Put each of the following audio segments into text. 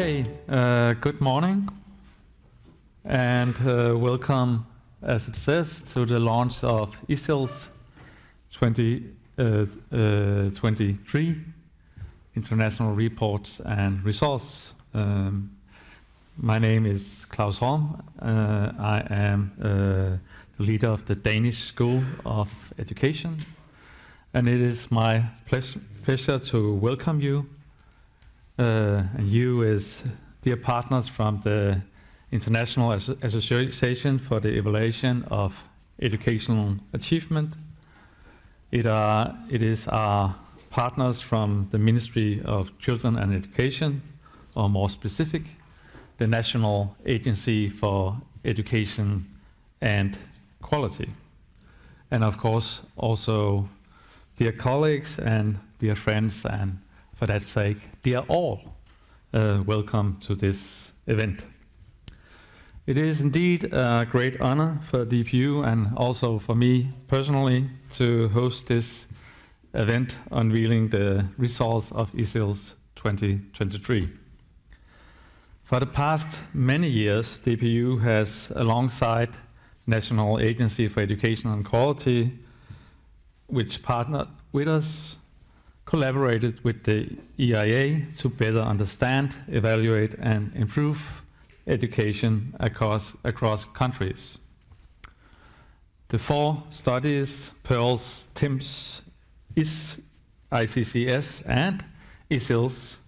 Okay, good morning and welcome, as it says, to the launch of ICILS 2023 International Reports and Results. My name is Claus Horm. I am the leader of the Danish School of Education, and it is my pleasure to welcome you. And you as dear partners from the International Association for the Evaluation of Educational Achievement. It is our partners from the Ministry of Children and Education, or more specific, the National Agency for Education and Quality. And of course also dear colleagues and dear friends, and for that sake, dear all, welcome to this event. It is indeed a great honor for DPU and also for me personally to host this event unveiling the results of ICILS 2023. For the past many years, DPU has, alongside National Agency for Education and Quality, which partnered with us, collaborated with the EIA to better understand, evaluate and improve education across countries. The 4 studies, PEARLS, TIMSS, ICCS and ICILS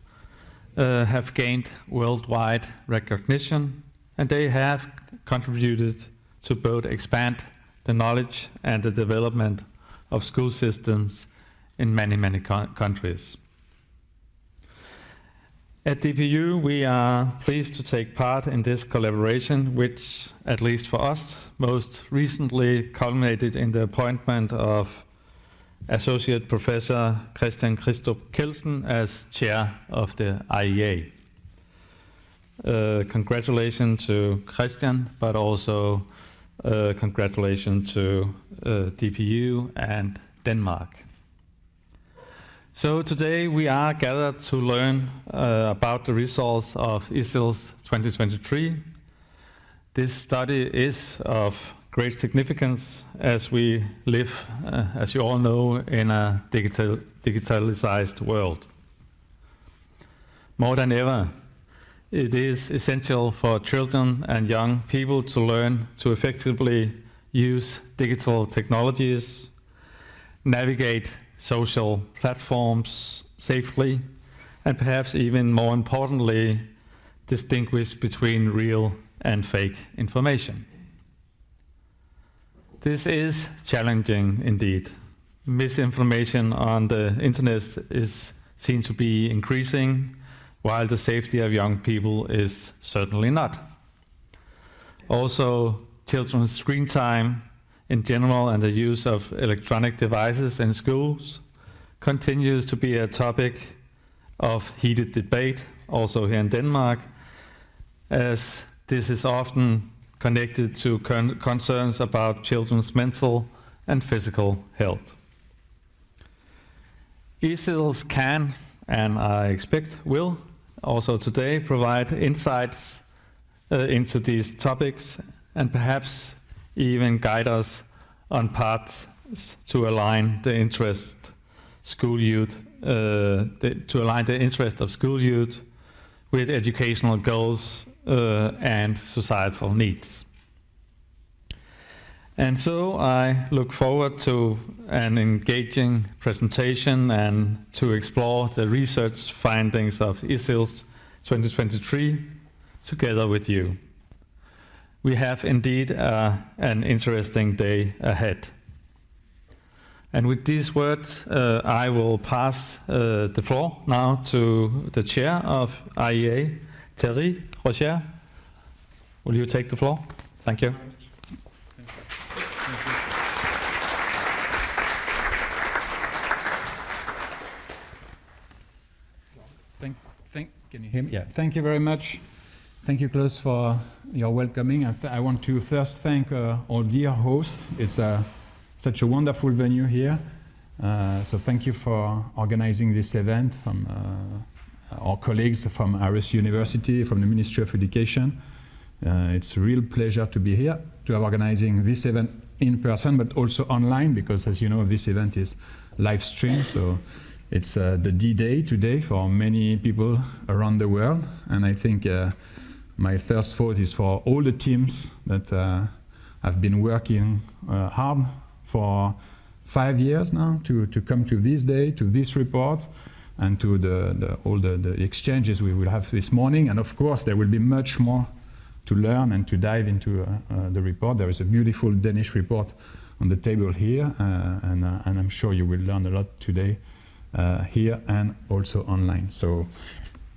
have gained worldwide recognition, and they have contributed to both expand the knowledge and the development of school systems in many countries. At DPU, we are pleased to take part in this collaboration, which, at least for us, most recently culminated in the appointment of Associate Professor Christian Christoph Kelsen as Chair of the IEA. Congratulations to Christian, but also congratulations to DPU and Denmark. So today we are gathered to learn about the results of ICILS 2023. This study is of great significance as we live, as you all know, in a digitalized world. More than ever, it is essential for children and young people to learn to effectively use digital technologies, navigate social platforms safely, and perhaps even more importantly, distinguish between real and fake information. This is challenging indeed. Misinformation on the internet is seen to be increasing, while the safety of young people is certainly not. Also, children's screen time in general and the use of electronic devices in schools continues to be a topic of heated debate, also here in Denmark, as this is often connected to concerns about children's mental and physical health. ICILS can, and I expect will, also today provide insights into these topics and perhaps even guide us on paths to align the interest of school youth with educational goals and societal needs. And so I look forward to an engaging presentation and to explore the research findings of ICILS 2023 together with you. We have indeed an interesting day ahead. And with these words, I will pass the floor now to the chair of IEA, Thierry Rocher. Will you take the floor? Thank you. Can you hear me? Yeah. Thank you very much. Thank you, Klaus, for your welcoming. I want to first thank our dear host. It's such a wonderful venue here. So thank you for organizing this event from our colleagues from Aarhus University, from the Ministry of Education. It's a real pleasure to be here, to have organizing this event in person, but also online, because as you know, this event is live streamed, so it's the D-Day today for many people around the world. And I think my first thought is for all the teams that have been working hard for 5 years now to come to this day, to this report, and to all the exchanges we will have this morning. And of course, there will be much more to learn and to dive into the report. There is a beautiful Danish report on the table here, and I'm sure you will learn a lot today here and also online. So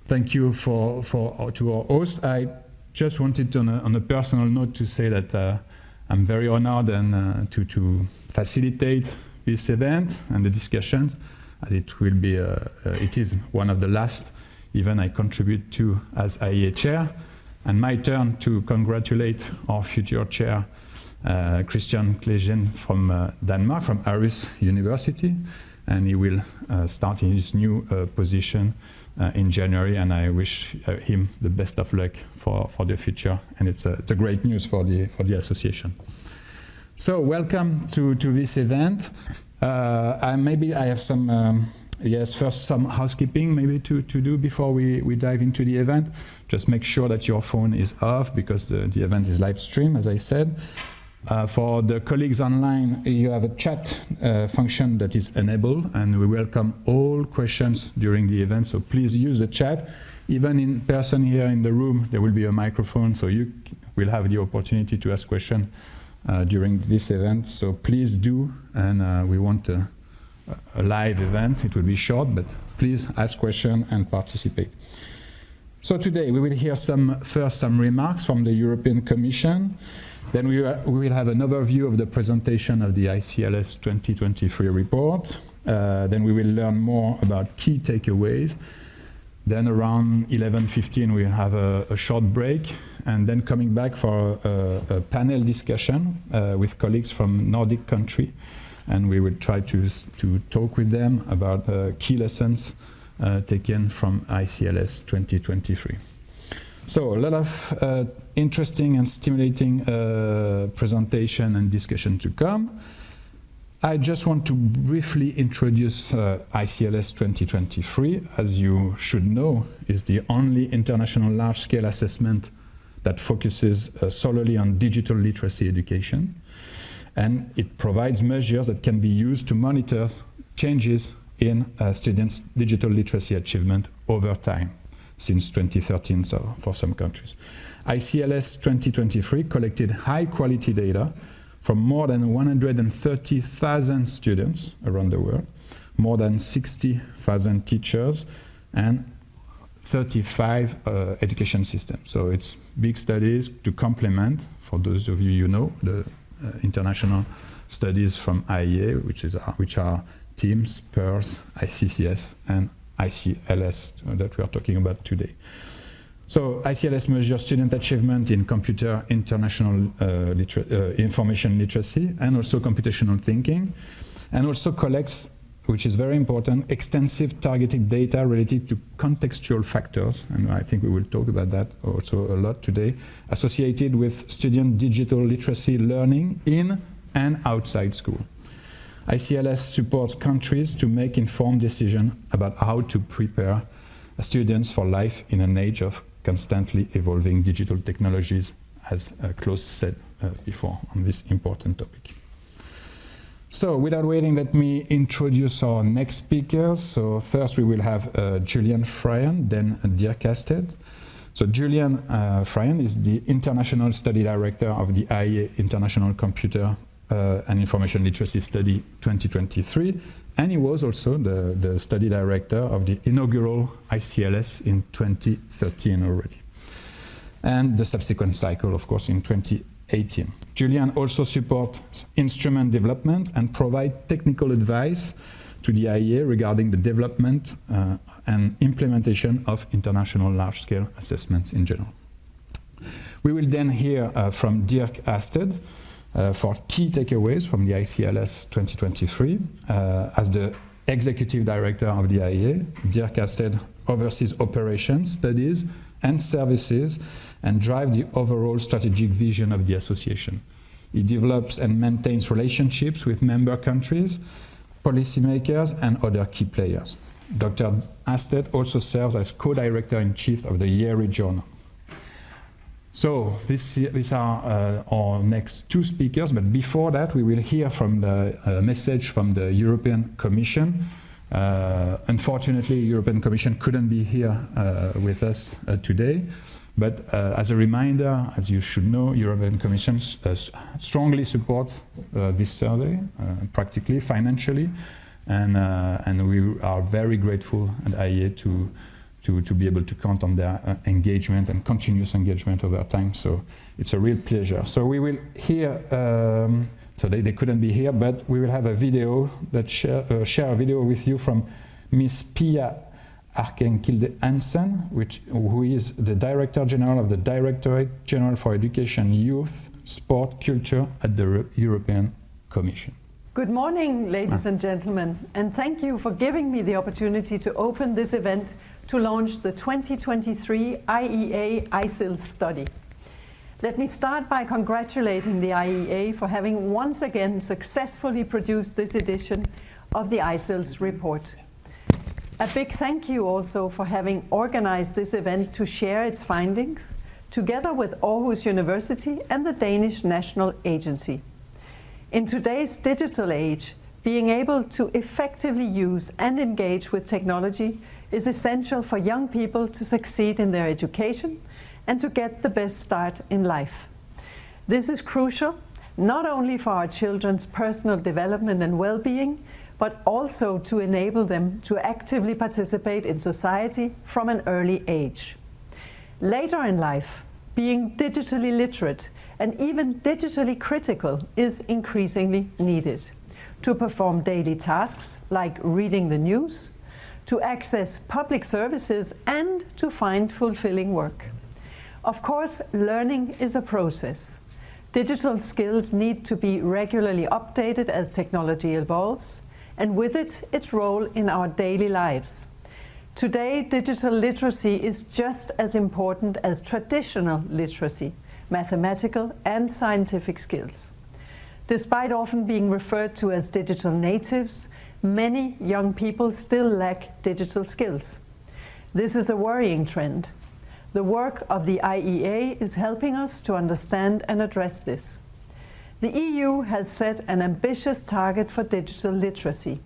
thank you to our host. I just wanted to, on a personal note, to say that I'm very honored and to facilitate this event and the discussions, as it will be it is one of the last events I contribute to as IEA chair, and my turn to congratulate our future chair, Christian Klegen from Denmark, from Aarhus University, and he will start in his new position in January, and I wish him the best of luck for the future, and it's a great news for the association. So welcome to this event. Maybe I have some first some housekeeping maybe to do before we dive into the event. Just make sure that your phone is off, because the event is live streamed, as I said. For the colleagues online, you have a chat function that is enabled, and we welcome all questions during the event, so please use the chat. Even in person here in the room, there will be a microphone, so you will have the opportunity to ask questions during this event, so please do, and we want a live event. It will be short, but please ask questions and participate. So today we will hear some remarks from the European Commission. Then we will have an overview of the presentation of the ICILS 2023 report. Then we will learn more about key takeaways. Then around 11:15 we'll have a short break, and then coming back for a panel discussion with colleagues from Nordic country, and we will try to talk with them about key lessons taken from ICILS 2023. So a lot of interesting and stimulating presentation and discussion to come. I just want to briefly introduce ICILS 2023. As you should know, is the only international large-scale assessment that focuses solely on digital literacy education. And it provides measures that can be used to monitor changes in students' digital literacy achievement over time, since 2013, so for some countries. ICILS 2023 collected high-quality data from more than 130,000 students around the world, more than 60,000 teachers, and 35 education systems. So it's big studies to complement, for those of you know, the international studies from IEA, which are TIMSS, PIRLS, ICCS, and ICLS that we are talking about today. So ICLS measures student achievement in computer international information literacy, and also computational thinking, and also collects, which is very important, extensive targeted data related to contextual factors, and I think we will talk about that also a lot today, associated with student digital literacy learning in and outside school. ICLS supports countries to make informed decisions about how to prepare students for life in an age of constantly evolving digital technologies, as Klaus said before on this important topic. So without waiting, let me introduce our next speakers. So first we will have Julian Fryan, then Dirk Asted. So Julian Fryan is the International Study Director of the IEA International Computer and Information Literacy Study 2023, and he was also the study director of the inaugural ICLS in 2013 already, and the subsequent cycle, of course, in 2018. Julian also supports instrument development and provides technical advice to the IEA regarding the development and implementation of international large-scale assessments in general. We will then hear from Dirk Asted for key takeaways from the ICLS 2023. As the executive director of the IEA, Dirk Asted oversees operations, studies, and services, and drive the overall strategic vision of the association. It develops and maintains relationships with member countries, policymakers, and other key players. Dr. Astet also serves as co-director-in-chief of the Yearly Journal. So these are our next two speakers, but before that we will hear from the message from the European Commission. Unfortunately, the European Commission couldn't be here with us today, but as a reminder, as you should know, European Commission strongly supports this survey, practically, financially, and we are very grateful at IEA to be able to count on their engagement and continuous engagement over time. So it's a real pleasure. So we will hear, so they couldn't be here, but we will have a video that share a video with you from Miss Pia Arkenkilde Hansen, who is the Director General of the Directorate General for Education, Youth, Sport, Culture at the European Commission. Good morning, ladies and gentlemen, and thank you for giving me the opportunity to open this event to launch the 2023 IEA ICILS study. Let me start by congratulating the IEA for having once again successfully produced this edition of the ICILS report. A big thank you also for having organized this event to share its findings, together with Aarhus University and the Danish National Agency. In today's digital age, being able to effectively use and engage with technology is essential for young people to succeed in their education and to get the best start in life. This is crucial not only for our children's personal development and well-being, but also to enable them to actively participate in society from an early age. Later in life, being digitally literate and even digitally critical is increasingly needed to perform daily tasks like reading the news, to access public services, and to find fulfilling work. Of course, learning is a process. Digital skills need to be regularly updated as technology evolves, and with it, its role in our daily lives. Today, digital literacy is just as important as traditional literacy, mathematical and scientific skills. Despite often being referred to as digital natives, many young people still lack digital skills. This is a worrying trend. The work of the IEA is helping us to understand and address this. The EU has set an ambitious target for digital literacy.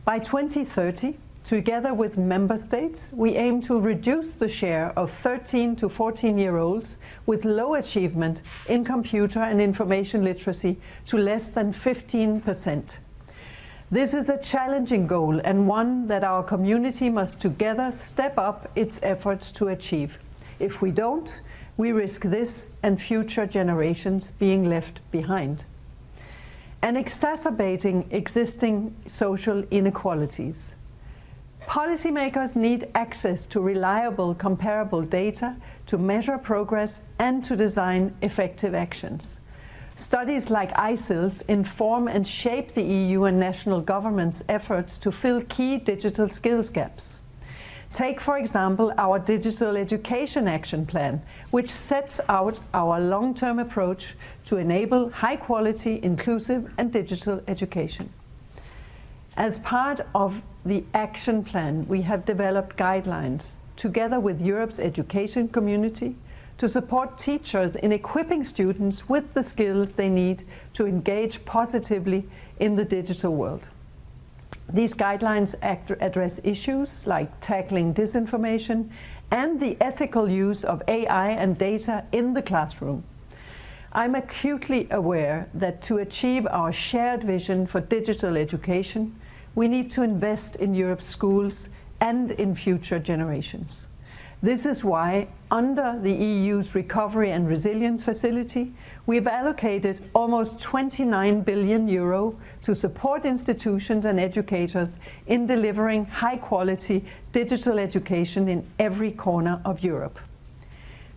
By 2030, together with member states, we aim to reduce the share of 13 to 14-year-olds with low achievement in computer and information literacy to less than 15%. This is a challenging goal and one that our community must together step up its efforts to achieve. If we don't, we risk this and future generations being left behind. And exacerbating existing social inequalities. Policymakers need access to reliable, comparable data to measure progress and to design effective actions. Studies like ICILS inform and shape the EU and national governments' efforts to fill key digital skills gaps. Take, for example, our Digital Education Action Plan, which sets out our long-term approach to enable high-quality, inclusive and digital education. As part of the action plan, we have developed guidelines together with Europe's education community to support teachers in equipping students with the skills they need to engage positively in the digital world. These guidelines address issues like tackling disinformation and the ethical use of AI and data in the classroom. I'm acutely aware that to achieve our shared vision for digital education, we need to invest in Europe's schools and in future generations. This is why, under the EU's Recovery and Resilience Facility, we've allocated almost 29 billion euro to support institutions and educators in delivering high-quality digital education in every corner of Europe.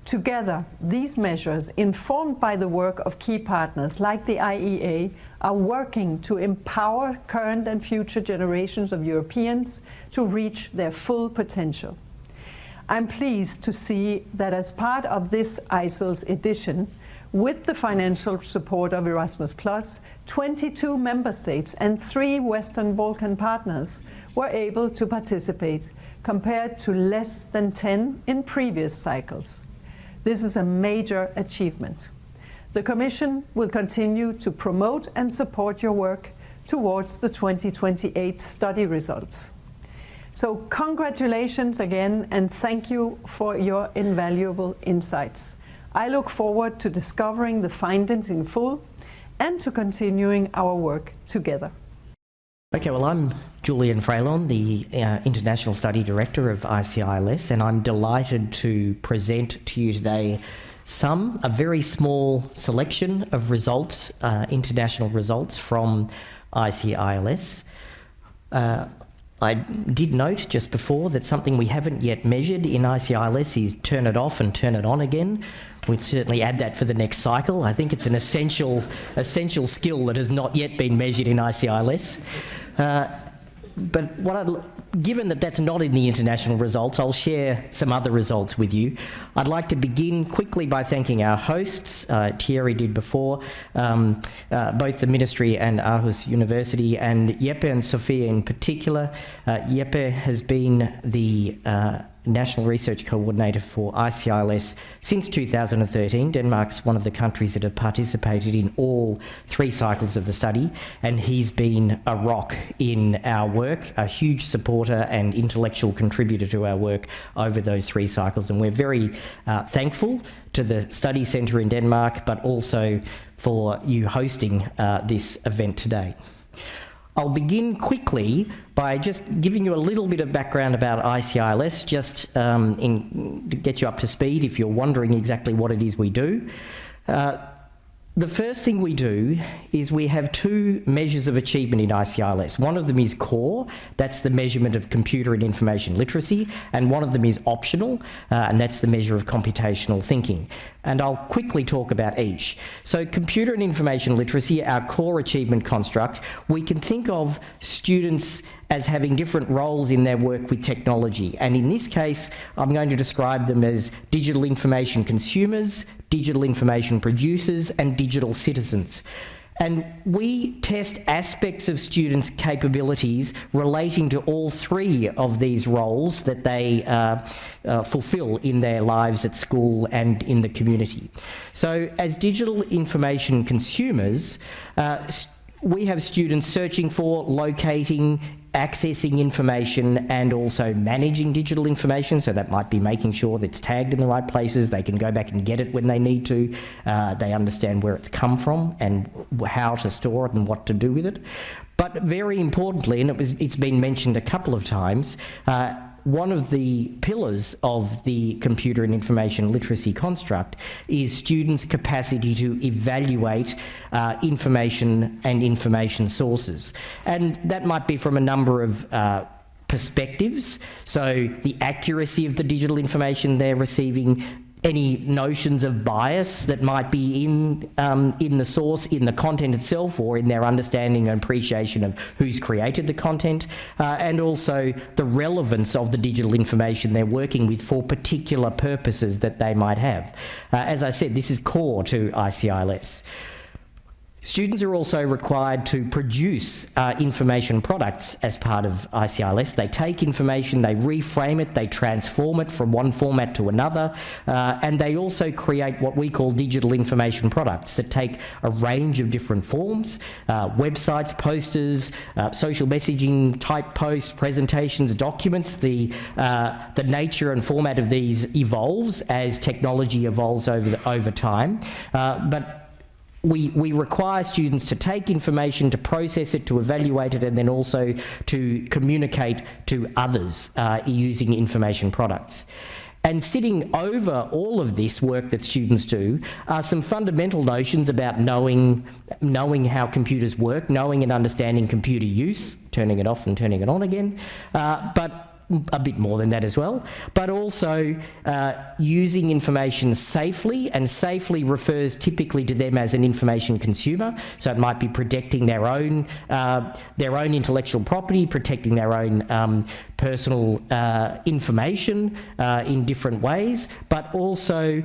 Together, these measures, informed by the work of key partners like the IEA, are working to empower current and future generations of Europeans to reach their full potential. I'm pleased to see that as part of this ICILS edition, with the financial support of Erasmus+, 22 member states and 3 Western Balkan partners were able to participate, compared to less than 10 in previous cycles. This is a major achievement. The Commission will continue to promote and support your work towards the 2028 study results. So congratulations again, and thank you for your invaluable insights. I look forward to discovering the findings in full and to continuing our work together. Okay, well, I'm Julian Freylon, the International Study Director of ICILS, and I'm delighted to present to you today a very small selection of results, international results from ICILS. I did note just before that something we haven't yet measured in ICILS is turn it off and turn it on again. We'd certainly add that for the next cycle. I think it's an essential skill that has not yet been measured in ICILS. But given that that's not in the international results, I'll share some other results with you. I'd like to begin quickly by thanking our hosts. Thierry did before, both the Ministry and Aarhus University, and Jeppe and Sophia in particular. Jeppe has been the National Research Coordinator for ICILS since 2013. Denmark's one of the countries that have participated in all 3 cycles of the study, and he's been a rock in our work, a huge supporter and intellectual contributor to our work over those 3 cycles, and we're very thankful to the Study Centre in Denmark, but also for you hosting this event today. I'll begin quickly by just giving you a little bit of background about ICILS, just to get you up to speed if you're wondering exactly what it is we do. The first thing we do is we have 2 measures of achievement in ICILS. One of them is core, that's the measurement of computer and information literacy, and one of them is optional, and that's the measure of computational thinking. And I'll quickly talk about each. So computer and information literacy, our core achievement construct, we can think of students as having different roles in their work with technology. And in this case, I'm going to describe them as digital information consumers, digital information producers, and digital citizens. And we test aspects of students' capabilities relating to all 3 of these roles that they fulfill in their lives at school and in the community. So as digital information consumers, we have students searching for, locating, accessing information, and also managing digital information. So that might be making sure that it's tagged in the right places, they can go back and get it when they need to, they understand where it's come from and how to store it and what to do with it. But very importantly, and it's been mentioned a couple of times, one of the pillars of the computer and information literacy construct is students' capacity to evaluate information and information sources. And that might be from a number of perspectives. So the accuracy of the digital information they're receiving, any notions of bias that might be in the source, in the content itself, or in their understanding and appreciation of who's created the content, and also the relevance of the digital information they're working with for particular purposes that they might have. As I said, this is core to ICILS. Students are also required to produce information products as part of ICILS. They take information, they reframe it, they transform it from one format to another, and they also create what we call digital information products that take a range of different forms, websites, posters, social messaging type posts, presentations, documents. The nature and format of these evolves as technology evolves over time, but we require students to take information, to process it, to evaluate it, and then also to communicate to others using information products. And sitting over all of this work that students do are some fundamental notions about knowing how computers work, knowing and understanding computer use, turning it off and turning it on again, but a bit more than that as well, but also using information safely, and safely refers typically to them as an information consumer. So it might be protecting their own intellectual property, protecting their own personal information in different ways, but also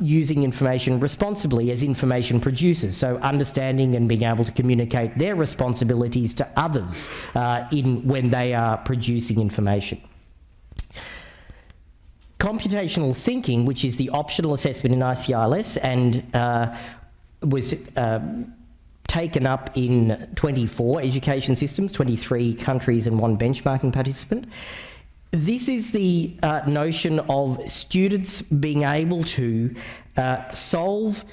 using information responsibly as information producers. So understanding and being able to communicate their responsibilities to others when they are producing information. Computational thinking, which is the optional assessment in ICILS and was taken up in 24 education systems, 23 countries and 1 benchmarking participant. This is the notion of students being able to solve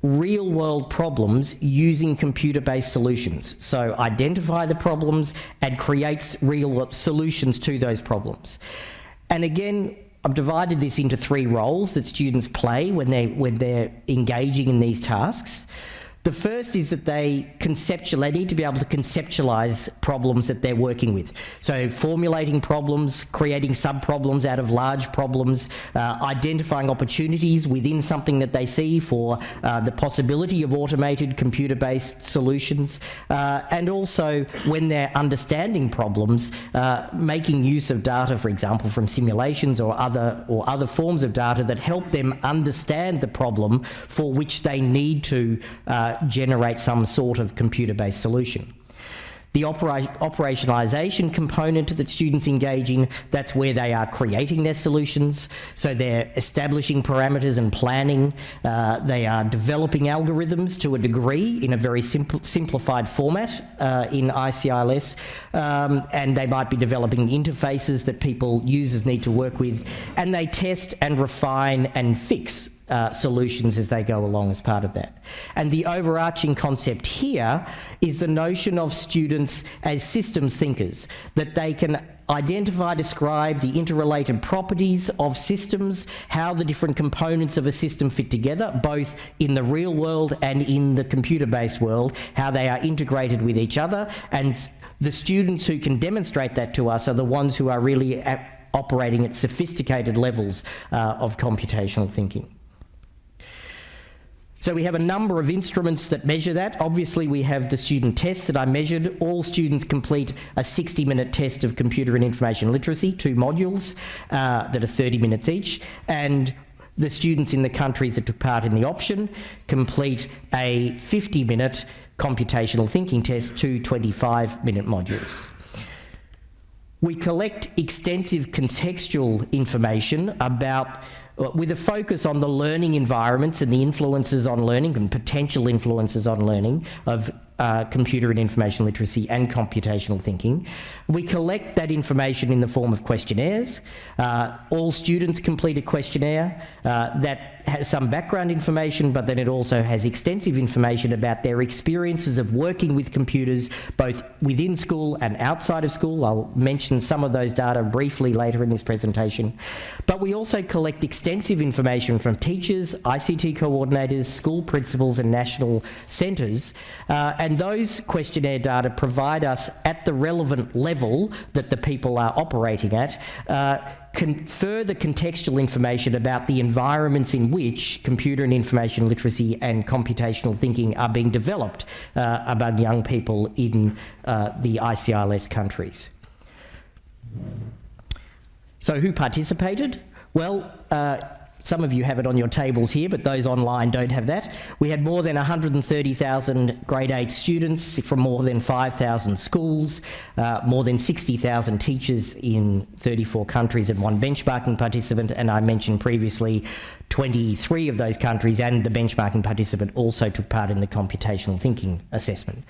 real-world problems using computer-based solutions. So identify the problems and creates real solutions to those problems. And again, I've divided this into 3 roles that students play when they're engaging in these tasks. The first is that they need to be able to conceptualise problems that they're working with. So formulating problems, creating sub-problems out of large problems, identifying opportunities within something that they see for the possibility of automated computer-based solutions, and also when they're understanding problems, making use of data, for example, from simulations or other forms of data that help them understand the problem for which they need to generate some sort of computer-based solution. The operationalisation component that students engage in, that's where they are creating their solutions. So they're establishing parameters and planning. They are developing algorithms to a degree in a very simplified format in ICILS. And they might be developing interfaces that users need to work with. And they test and refine and fix solutions as they go along as part of that. And the overarching concept here is the notion of students as systems thinkers, that they can identify, describe the interrelated properties of systems, how the different components of a system fit together, both in the real world and in the computer-based world, how they are integrated with each other. And the students who can demonstrate that to us are the ones who are really operating at sophisticated levels of computational thinking. So we have a number of instruments that measure that. Obviously, we have the student tests that I measured. All students complete a 60-minute test of computer and information literacy, 2 modules that are 30 minutes each. And the students in the countries that took part in the option complete a 50-minute computational thinking test, 2 25-minute modules. We collect extensive contextual information with a focus on the learning environments and the influences on learning and potential influences on learning of computer and information literacy and computational thinking. We collect that information in the form of questionnaires. All students complete a questionnaire that has some background information, but then it also has extensive information about their experiences of working with computers, both within school and outside of school. I'll mention some of those data briefly later in this presentation. But we also collect extensive information from teachers, ICT coordinators, school principals and national centres, and those questionnaire data provide us, at the relevant level that the people are operating at, further contextual information about the environments in which computer and information literacy and computational thinking are being developed among young people in the ICILS countries. So who participated? Well, some of you have it on your tables here, but those online don't have that. We had more than 130,000 grade 8 students from more than 5,000 schools, more than 60,000 teachers in 34 countries and 1 benchmarking participant, and I mentioned previously 23 of those countries and the benchmarking participant also took part in the computational thinking assessment.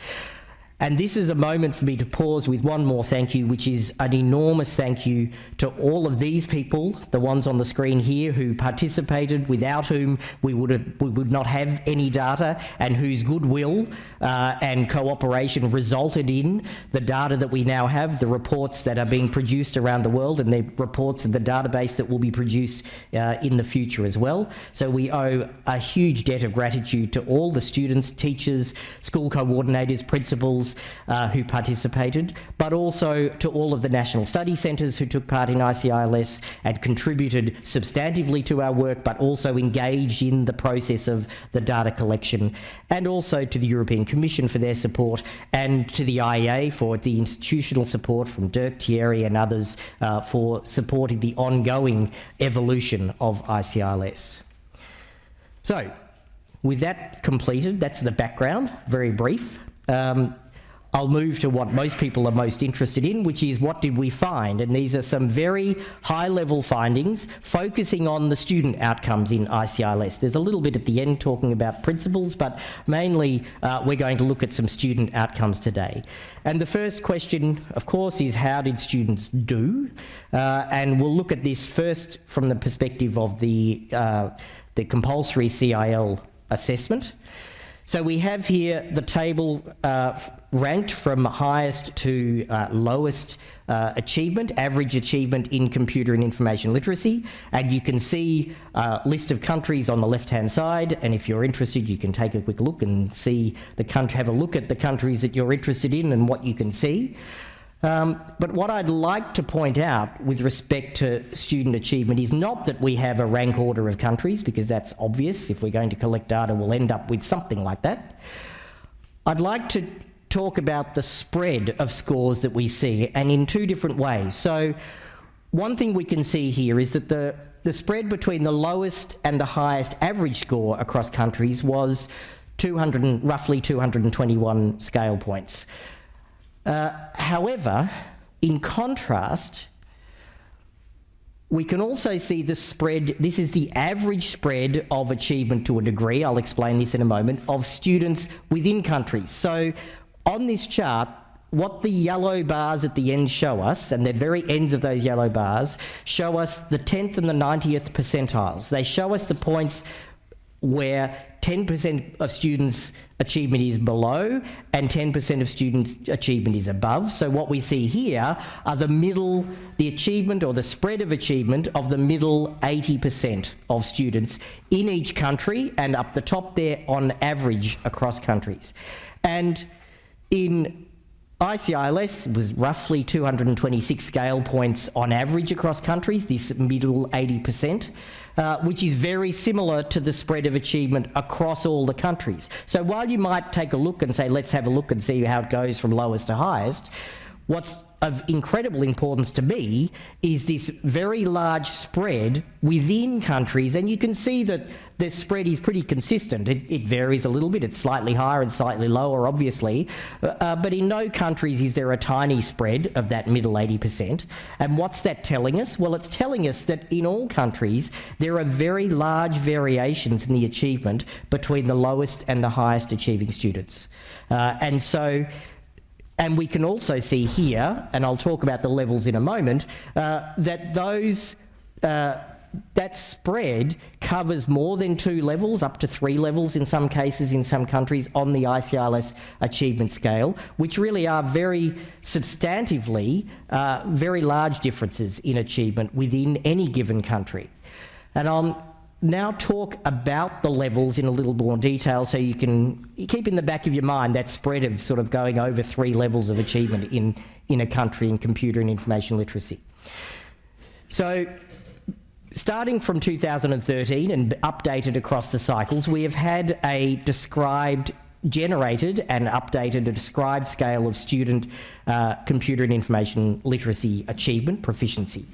And this is a moment for me to pause with one more thank you, which is an enormous thank you to all of these people, the ones on the screen here who participated, without whom we would not have any data, and whose goodwill and cooperation resulted in the data that we now have, the reports that are being produced around the world, and the reports in the database that will be produced in the future as well. So we owe a huge debt of gratitude to all the students, teachers, school coordinators, principals, schools who participated, but also to all of the national study centres who took part in ICILS and contributed substantively to our work, but also engaged in the process of the data collection, and also to the European Commission for their support, and to the IEA for the institutional support from Dirk, Thierry and others for supporting the ongoing evolution of ICILS. So, with that completed, that's the background, very brief. I'll move to what most people are most interested in, which is what did we find? And these are some very high-level findings focusing on the student outcomes in ICILS. There's a little bit at the end talking about principles, but mainly we're going to look at some student outcomes today. And the first question, of course, is how did students do? And we'll look at this first from the perspective of the compulsory CIL assessment. So we have here the table ranked from highest to lowest achievement, average achievement in computer and information literacy. And you can see a list of countries on the left-hand side. And if you're interested, you can take a quick look and see the country, have a look at the countries that you're interested in and what you can see. But what I'd like to point out with respect to student achievement is not that we have a rank order of countries, because that's obvious. If we're going to collect data, we'll end up with something like that. I'd like to talk about the spread of scores that we see, and in two different ways. So one thing we can see here is that the spread between the lowest and the highest average score across countries was roughly 221 scale points. However, in contrast, we can also see the spread. This is the average spread of achievement to a degree, I'll explain this in a moment, of students within countries. So on this chart, what the yellow bars at the end show us, and the very ends of those yellow bars, show us the 10th and the 90th percentiles. They show us the points where 10% of students' achievement is below and 10% of students' achievement is above. So what we see here are the achievement or the spread of achievement of the middle 80% of students in each country, and up the top there on average across countries. And in ICILS, it was roughly 226 scale points on average across countries, this middle 80%. Which is very similar to the spread of achievement across all the countries. So while you might take a look and say, let's have a look and see how it goes from lowest to highest, what's of incredible importance to me is this very large spread within countries, and you can see that the spread is pretty consistent. It varies a little bit. It's slightly higher and slightly lower, obviously, but in no countries is there a tiny spread of that middle 80%. And what's that telling us? Well, it's telling us that in all countries there are very large variations in the achievement between the lowest and the highest achieving students. And we can also see here, and I'll talk about the levels in a moment, that spread covers more than 2 levels, up to 3 levels in some cases, in some countries, on the ICILS achievement scale, which really are very substantively very large differences in achievement within any given country. And I'll now talk about the levels in a little more detail, so you can keep in the back of your mind that spread of sort of going over 3 levels of achievement in a country in computer and information literacy. So starting from 2013 and updated across the cycles, we have had a generated and updated a described scale of student computer and information literacy achievement proficiency.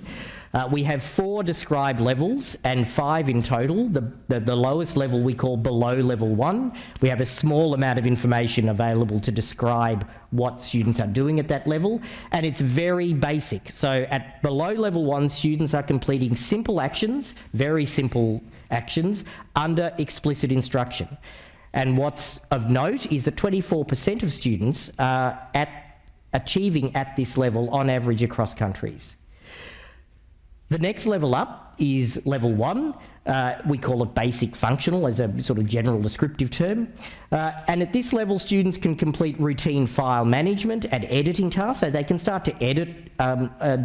We have 4 described levels and 5 in total. The lowest level we call below level 1. We have a small amount of information available to describe what students are doing at that level, and it's very basic. So at below level 1, students are completing simple actions, very simple actions, under explicit instruction. And what's of note is that 24% of students are achieving at this level on average across countries. The next level up is level 1. We call it basic functional as a sort of general descriptive term. And at this level, students can complete routine file management and editing tasks, so they can start to edit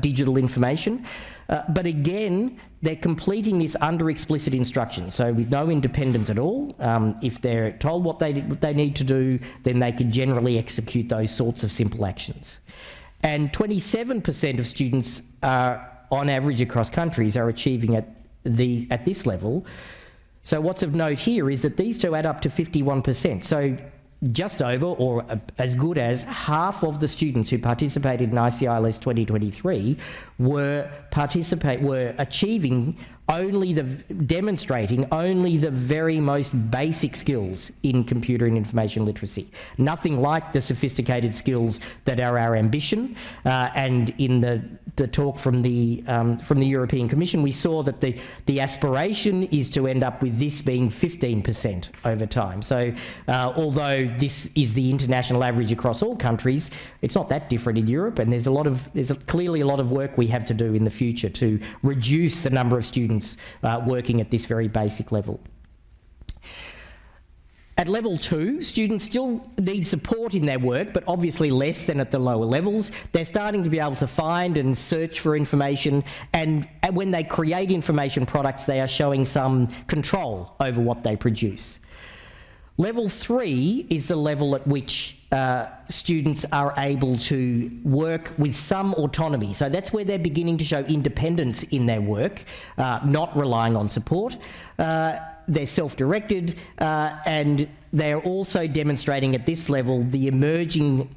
digital information. But again, they're completing this under explicit instruction, so with no independence at all. If they're told what they need to do, then they can generally execute those sorts of simple actions. And 27% of students are, on average across countries, are achieving at this level. So what's of note here is that these two add up to 51%. So just over, or as good as, half of the students who participated in ICILS 2023 were achieving demonstrating only the very most basic skills in computer and information literacy. Nothing like the sophisticated skills that are our ambition. And in the talk from the European Commission, we saw that the aspiration is to end up with this being 15% over time. So although this is the international average across all countries, it's not that different in Europe, and there's clearly a lot of work we have to do in the future to reduce the number of students working at this very basic level. At level 2, students still need support in their work, but obviously less than at the lower levels. They're starting to be able to find and search for information, and when they create information products, they are showing some control over what they produce. Level 3 is the level at which students are able to work with some autonomy. So that's where they're beginning to show independence in their work, not relying on support. They're self-directed, and they're also demonstrating at this level the emerging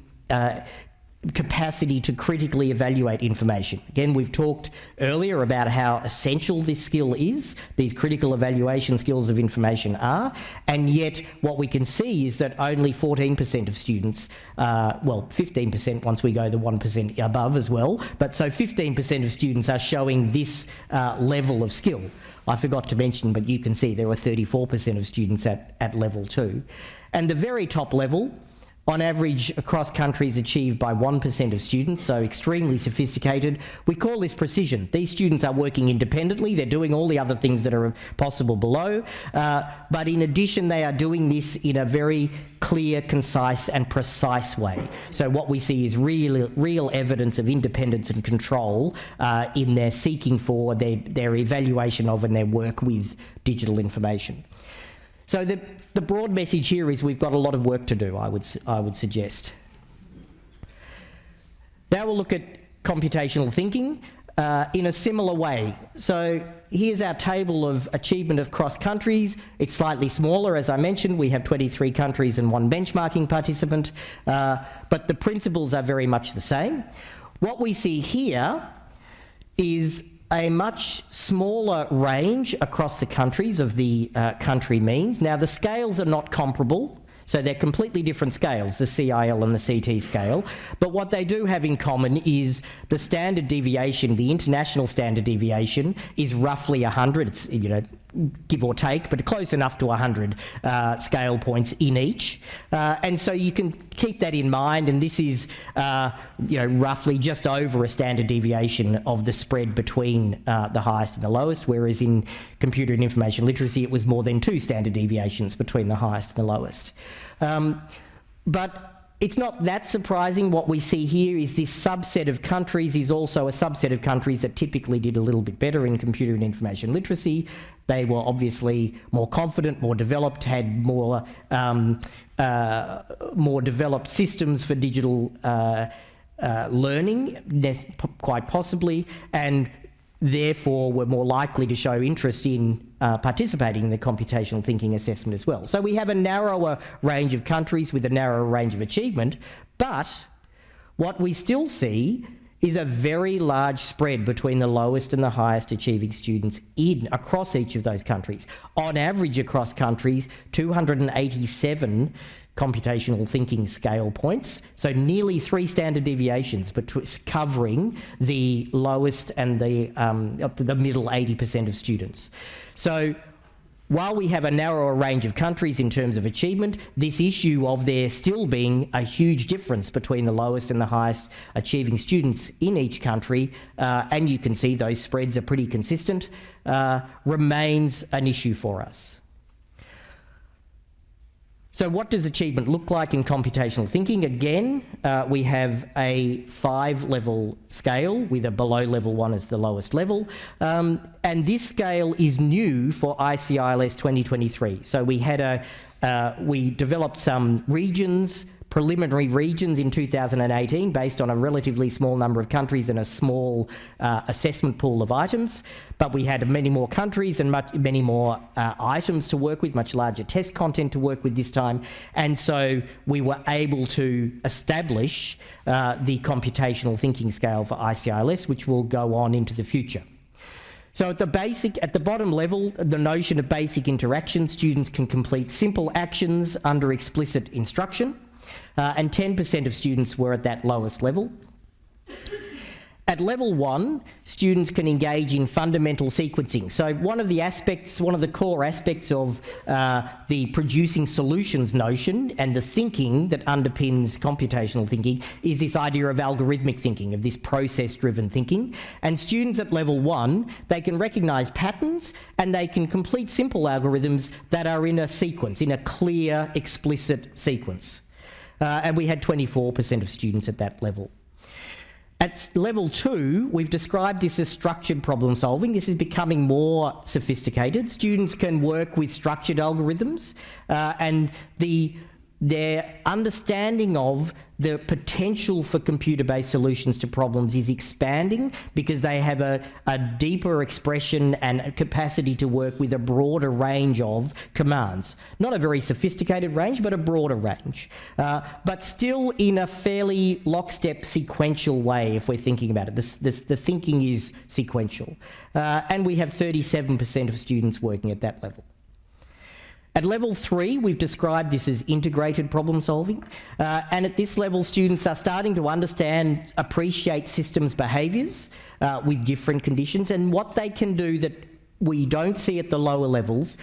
capacity to critically evaluate information. Again, we've talked earlier about how essential this skill is, these critical evaluation skills of information are, and yet what we can see is that only 14% of students, well, 15% once we go the 1% above as well, but so 15% of students are showing this level of skill. I forgot to mention, but you can see there were 34% of students at level 2. And the very top level, on average across countries, achieved by 1% of students, so extremely sophisticated. We call this precision. These students are working independently, they're doing all the other things that are possible below, but in addition they are doing this in a very clear, concise and precise way. So what we see is real evidence of independence and control in their seeking for, their evaluation of and their work with digital information. So the broad message here is we've got a lot of work to do, I would suggest. Now we'll look at computational thinking in a similar way. So here's our table of achievement across countries. It's slightly smaller, as I mentioned. We have 23 countries and 1 benchmarking participant, but the principles are very much the same. What we see here is a much smaller range across the countries of the country means. Now, the scales are not comparable, so they're completely different scales, the CIL and the CT scale, but what they do have in common is the standard deviation, the international standard deviation, is roughly 100. It's, give or take, but close enough to 100 scale points in each. And so you can keep that in mind, and this is roughly just over a standard deviation of the spread between the highest and the lowest, whereas in computer and information literacy it was more than 2 standard deviations between the highest and the lowest. But it's not that surprising. What we see here is this subset of countries is also a subset of countries that typically did a little bit better in computer and information literacy. They were obviously more confident, more developed, had more developed systems for digital learning, quite possibly, and therefore were more likely to show interest in participating in the computational thinking assessment as well. So we have a narrower range of countries with a narrower range of achievement, but what we still see is a very large spread between the lowest and the highest achieving students across each of those countries. On average across countries, 287 computational thinking scale points, so nearly 3 standard deviations covering the lowest and up to the middle 80% of students. So while we have a narrower range of countries in terms of achievement, this issue of there still being a huge difference between the lowest and the highest achieving students in each country, and you can see those spreads are pretty consistent, remains an issue for us. So what does achievement look like in computational thinking? Again, we have a 5-level scale with a below level 1 as the lowest level. And this scale is new for ICILS 2023. So we developed some regions, preliminary regions in 2018 based on a relatively small number of countries and a small assessment pool of items. But we had many more countries and many more items to work with, much larger test content to work with this time. And so we were able to establish the computational thinking scale for ICILS, which will go on into the future. So at the bottom level, the notion of basic interaction, students can complete simple actions under explicit instruction. And 10% of students were at that lowest level. At level 1, students can engage in fundamental sequencing. So one of the core aspects of the producing solutions notion and the thinking that underpins computational thinking is this idea of algorithmic thinking, of this process-driven thinking. And students at level 1, they can recognise patterns and they can complete simple algorithms that are in a sequence, in a clear, explicit sequence. And we had 24% of students at that level. At level 2, we've described this as structured problem solving. This is becoming more sophisticated. Students can work with structured algorithms and their understanding of the potential for computer-based solutions to problems is expanding because they have a deeper expression and a capacity to work with a broader range of commands. Not a very sophisticated range, but a broader range. But still in a fairly lockstep sequential way, if we're thinking about it. The thinking is sequential. And we have 37% of students working at that level. At level 3, we've described this as integrated problem solving. And at this level, students are starting to understand, appreciate systems behaviours with different conditions. And what they can do that we don't see at the lower levels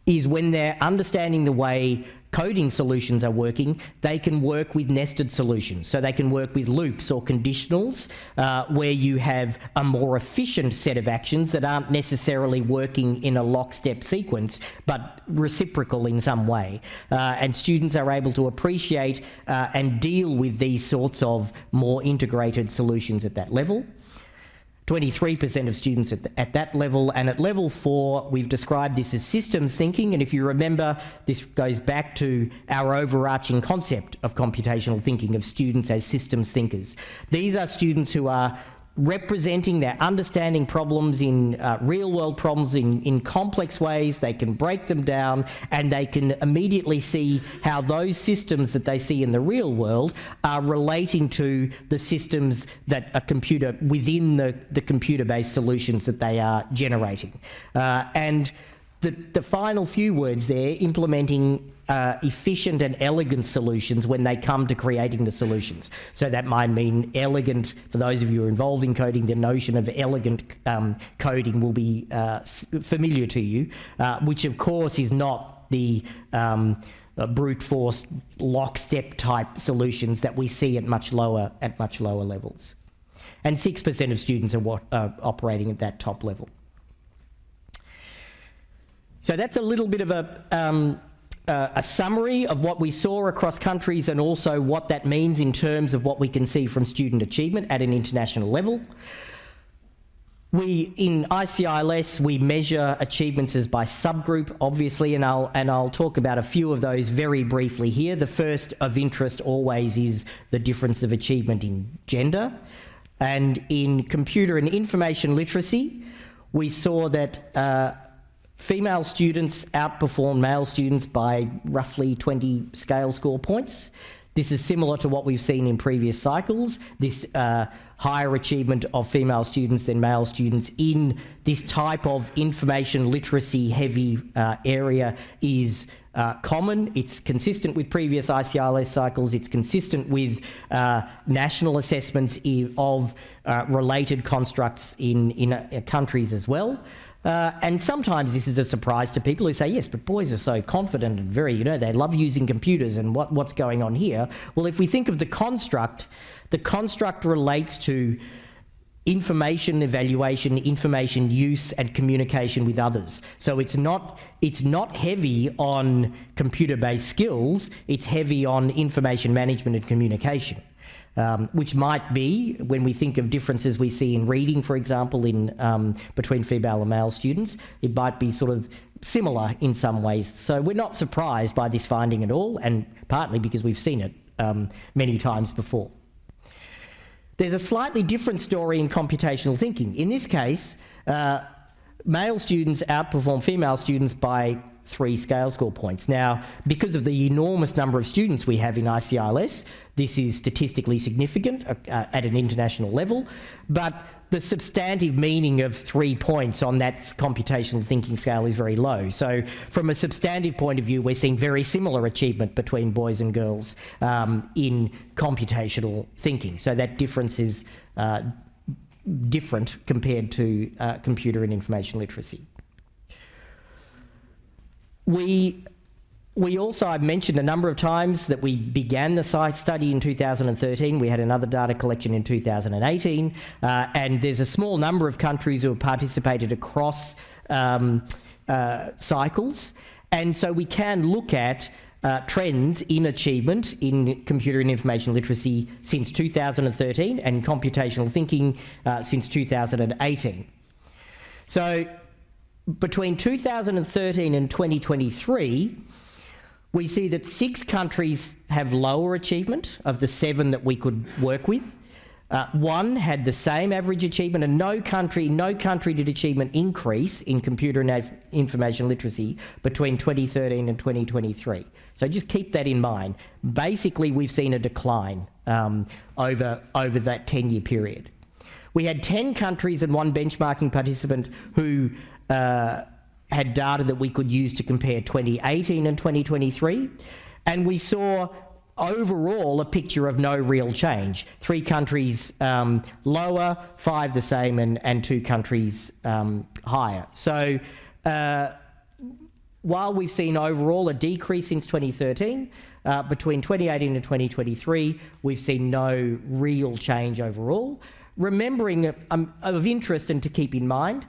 is when they're understanding the way coding solutions are working, they can work with nested solutions. So they can work with loops or conditionals where you have a more efficient set of actions that aren't necessarily working in a lockstep sequence, but reciprocal in some way. And students are able to appreciate and deal with these sorts of more integrated solutions at that level. 23% of students at that level, and at level 4, we've described this as systems thinking, and if you remember, this goes back to our overarching concept of computational thinking, of students as systems thinkers. These are students who are representing their understanding problems in real-world problems in complex ways. They can break them down and they can immediately see how those systems that they see in the real world are relating to the systems that a computer, within the computer-based solutions that they are generating. And the final few words there, implementing efficient and elegant solutions when they come to creating the solutions. So that might mean elegant, for those of you who are involved in coding, the notion of elegant coding will be familiar to you, which of course is not the brute force lockstep type solutions that we see at much lower levels. And 6% of students are operating at that top level. So that's a little bit of a summary of what we saw across countries and also what that means in terms of what we can see from student achievement at an international level. In ICILS, we measure achievements as by subgroup, obviously, and I'll talk about a few of those very briefly here. The first of interest always is the difference of achievement in gender. And in computer and information literacy, we saw that female students outperform male students by roughly 20 scale score points. This is similar to what we've seen in previous cycles. This higher achievement of female students than male students in this type of information literacy heavy area is common. It's consistent with previous ICILS cycles. It's consistent with national assessments of related constructs in countries as well. And sometimes this is a surprise to people who say, yes, but boys are so confident and very, they love using computers and what's going on here? Well, if we think of the construct relates to information evaluation, information use, and communication with others. So it's not heavy on computer-based skills, it's heavy on information management and communication. Which might be, when we think of differences we see in reading, for example, between female and male students, it might be sort of similar in some ways. So we're not surprised by this finding at all, and partly because we've seen it many times before. There's a slightly different story in computational thinking. In this case, male students outperform female students by 3 scale score points. Now, because of the enormous number of students we have in ICILS, this is statistically significant at an international level, but the substantive meaning of 3 points on that computational thinking scale is very low. So from a substantive point of view, we're seeing very similar achievement between boys and girls in computational thinking. So that difference is different compared to computer and information literacy. We also, I've mentioned a number of times that we began the study in 2013. We had another data collection in 2018, and there's a small number of countries who have participated across cycles, and so we can look at trends in achievement in computer and information literacy since 2013 and computational thinking since 2018. So between 2013 and 2023, we see that 6 countries have lower achievement of the 7 that we could work with. 1 had the same average achievement, and no country did achievement increase in computer and information literacy between 2013 and 2023. So just keep that in mind. Basically, we've seen a decline over that 10-year period. We had 10 countries and 1 benchmarking participant who had data that we could use to compare 2018 and 2023, and we saw overall a picture of no real change. 3 countries lower, 5 the same, and 2 countries higher. So while we've seen overall a decrease since 2013, between 2018 and 2023, we've seen no real change overall. Remembering of interest and to keep in mind,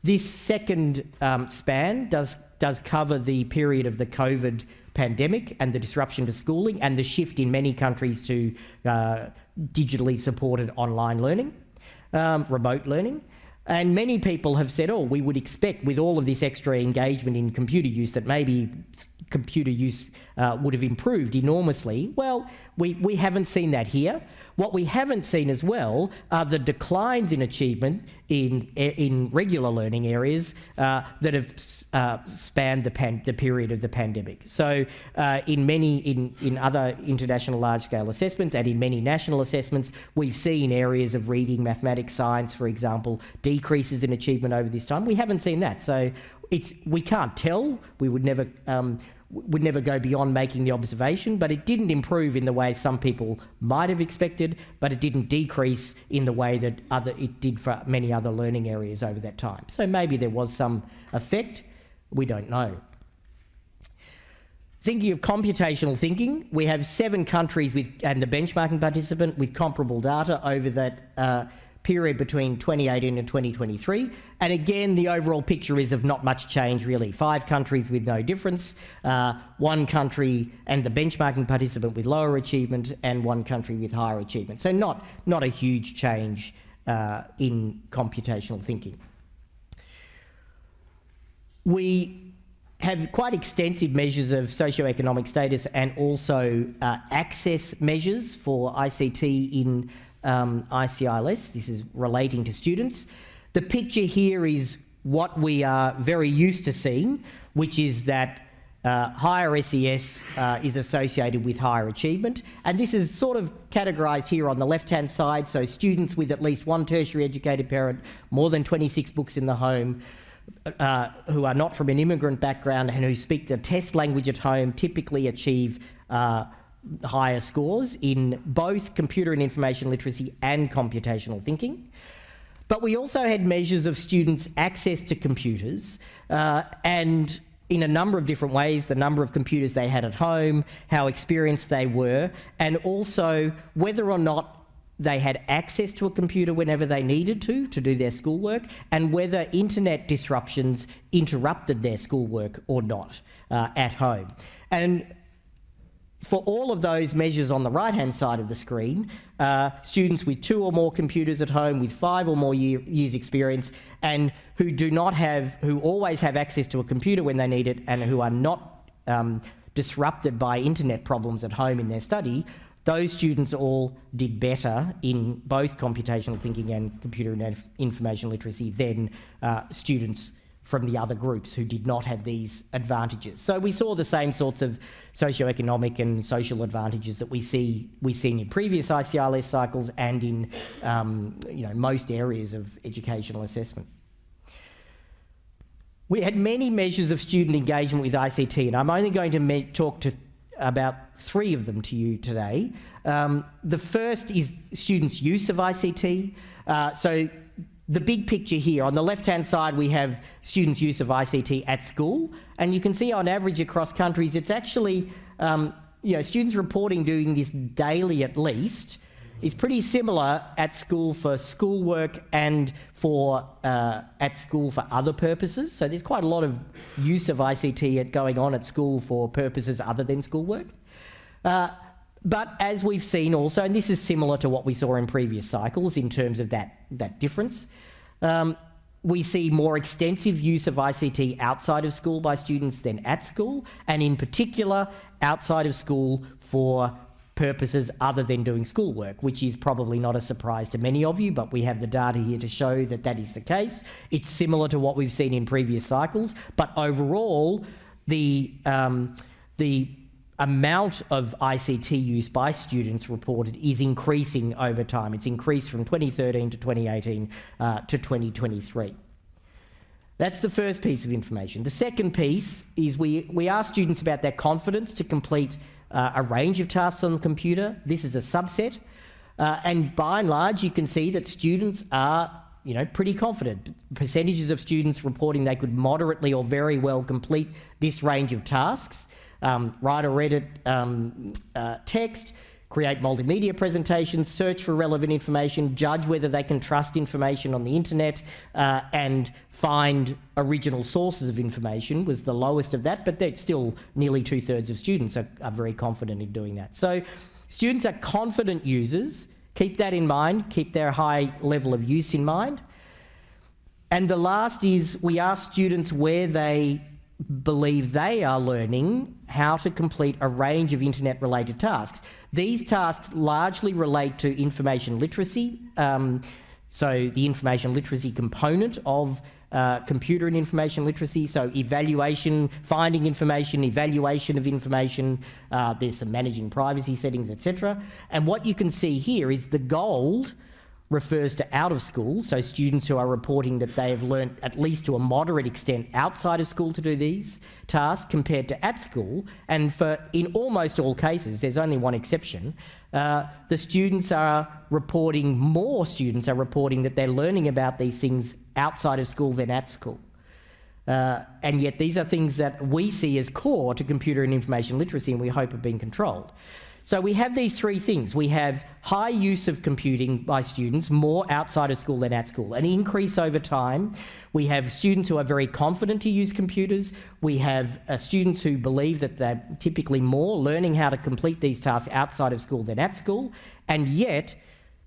this second span does cover the period of the COVID pandemic and the disruption to schooling and the shift in many countries to digitally supported online learning, remote learning. And many people have said, oh, we would expect with all of this extra engagement in computer use that maybe computer use would have improved enormously. Well, we haven't seen that here. What we haven't seen as well are the declines in achievement in regular learning areas that have spanned the period of the pandemic. So in other international large-scale assessments and in many national assessments, we've seen areas of reading, mathematics, science, for example, decreases in achievement over this time. We haven't seen that. So we can't tell. We would never go beyond making the observation, but it didn't improve in the way some people might have expected, but it didn't decrease in the way that it did for many other learning areas over that time. So maybe there was some effect, we don't know. Thinking of computational thinking, we have 7 countries and the benchmarking participant with comparable data over that period between 2018 and 2023. And again, the overall picture is of not much change really. 5 countries with no difference, 1 country and the benchmarking participant with lower achievement, and 1 country with higher achievement. So not a huge change in computational thinking. We have quite extensive measures of socioeconomic status and also access measures for ICT in ICILS. This is relating to students. The picture here is what we are very used to seeing, which is that higher SES is associated with higher achievement, and this is sort of categorised here on the left-hand side. So students with at least 1 tertiary educated parent, more than 26 books in the home, who are not from an immigrant background and who speak the test language at home typically achieve higher scores in both computer and information literacy and computational thinking. But we also had measures of students' access to computers and in a number of different ways, the number of computers they had at home, how experienced they were, and also whether or not they had access to a computer whenever they needed to do their schoolwork, and whether internet disruptions interrupted their schoolwork or not at home. And for all of those measures on the right-hand side of the screen, students with 2 or more computers at home, with 5 or more years experience, and who always have access to a computer when they need it, and who are not disrupted by internet problems at home in their study, those students all did better in both computational thinking and computer and information literacy than students from the other groups who did not have these advantages. So we saw the same sorts of socioeconomic and social advantages that we've seen in previous ICILS cycles and in most areas of educational assessment. We had many measures of student engagement with ICT, and I'm only going to talk about 3 of them to you today. The first is students' use of ICT. So the big picture here, on the left-hand side, we have students' use of ICT at school, and you can see on average across countries, it's actually, students reporting doing this daily at least, is pretty similar at school for schoolwork and for at school for other purposes. So there's quite a lot of use of ICT going on at school for purposes other than schoolwork. But as we've seen also, and this is similar to what we saw in previous cycles in terms of that difference, we see more extensive use of ICT outside of school by students than at school, and in particular outside of school for purposes other than doing schoolwork, which is probably not a surprise to many of you, but we have the data here to show that that is the case. It's similar to what we've seen in previous cycles, but overall, the amount of ICT use by students reported is increasing over time. It's increased from 2013 to 2018 to 2023. That's the first piece of information. The second piece is we ask students about their confidence to complete a range of tasks on the computer. This is a subset. And by and large, you can see that students are pretty confident. Percentages of students reporting they could moderately or very well complete this range of tasks. Write or edit text, create multimedia presentations, search for relevant information, judge whether they can trust information on the internet, and find original sources of information was the lowest of that, but that's still nearly 2/3 of students are very confident in doing that. So students are confident users. Keep that in mind, keep their high level of use in mind. And the last is we ask students where they believe they are learning how to complete a range of internet-related tasks. These tasks largely relate to information literacy, so the information literacy component of computer and information literacy, so evaluation, finding information, evaluation of information, there's some managing privacy settings, etc. And what you can see here is the gold refers to out of school, so students who are reporting that they have learnt at least to a moderate extent outside of school to do these tasks compared to at school. And in almost all cases, there's only one exception, more students are reporting that they're learning about these things outside of school than at school. And yet these are things that we see as core to computer and information literacy, and we hope are being controlled. So we have these 3 things. We have high use of computing by students, more outside of school than at school, an increase over time. We have students who are very confident to use computers. We have students who believe that they're typically more learning how to complete these tasks outside of school than at school. And yet,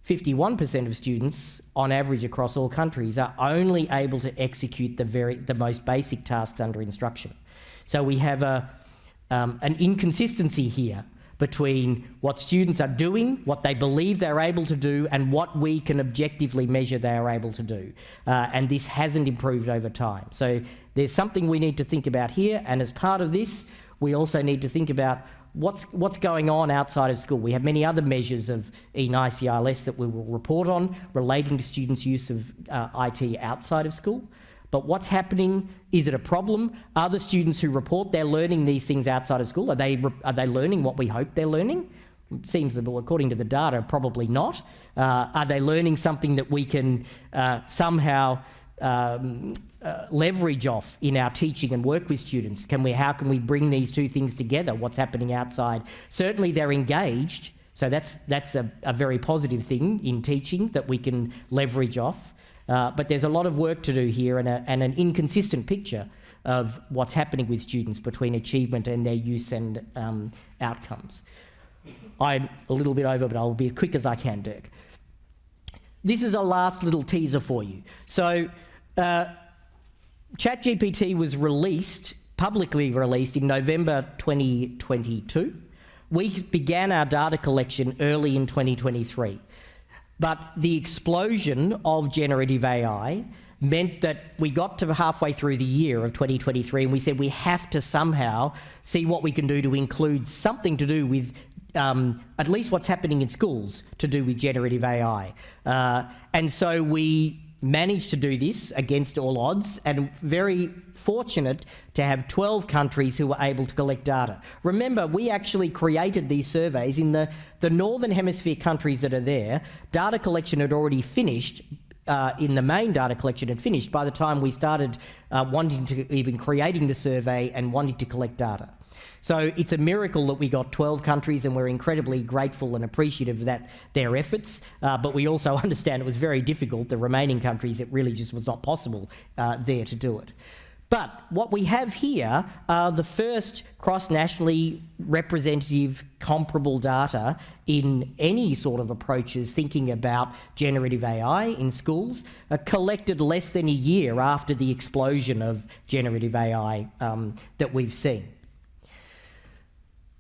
51% of students, on average across all countries, are only able to execute the most basic tasks under instruction. So we have an inconsistency here between what students are doing, what they believe they're able to do, and what we can objectively measure they are able to do. And this hasn't improved over time. So there's something we need to think about here, and as part of this, we also need to think about what's going on outside of school. We have many other measures in ICILS that we will report on relating to students' use of IT outside of school. But what's happening? Is it a problem? Are the students who report they're learning these things outside of school, are they learning what we hope they're learning? It seems that, according to the data, probably not. Are they learning something that we can somehow leverage off in our teaching and work with students? How can we bring these 2 things together? What's happening outside? Certainly they're engaged, So that's a very positive thing in teaching that we can leverage off. But there's a lot of work to do here and an inconsistent picture of what's happening with students between achievement and their use and outcomes. I'm a little bit over, but I'll be as quick as I can, Dirk. This is a last little teaser for you. So ChatGPT was publicly released in November 2022. We began our data collection early in 2023. But the explosion of generative AI meant that we got to halfway through the year of 2023 and we said we have to somehow see what we can do to include something to do with at least what's happening in schools to do with generative AI. And so we managed to do this against all odds, and very fortunate to have 12 countries who were able to collect data. Remember, we actually created these surveys in the Northern Hemisphere countries that are there. Data collection had already finished. In the main data collection had finished by the time we started wanting to even creating the survey and wanting to collect data. So it's a miracle that we got 12 countries, and we're incredibly grateful and appreciative of their efforts. But we also understand it was very difficult. The remaining countries, it really just was not possible there to do it. But what we have here are the first cross-nationally representative comparable data in any sort of approaches thinking about generative AI in schools, collected less than a year after the explosion of generative AI that we've seen.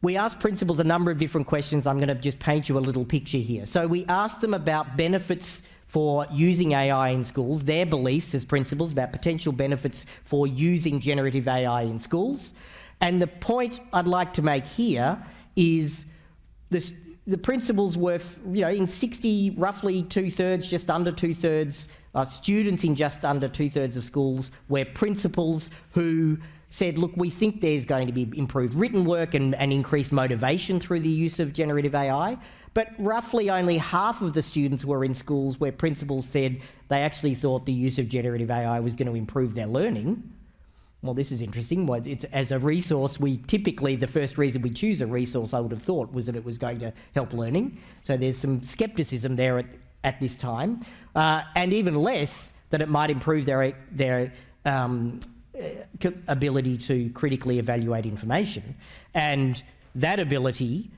We asked principals a number of different questions. I'm going to just paint you a little picture here. So we asked them about benefits for using AI in schools, their beliefs as principals about potential benefits for using generative AI in schools. And the point I'd like to make here is the principals were, in 60, roughly two-thirds, just under two-thirds, students in just under two-thirds of schools were principals who said, look, we think there's going to be improved written work and increased motivation through the use of generative AI. But roughly only half of the students were in schools where principals said they actually thought the use of generative AI was going to improve their learning. Well, this is interesting. It's, as a resource, the first reason we choose a resource, I would have thought, was that it was going to help learning. So there's some scepticism there at this time. And even less that it might improve their ability to critically evaluate information. And that ability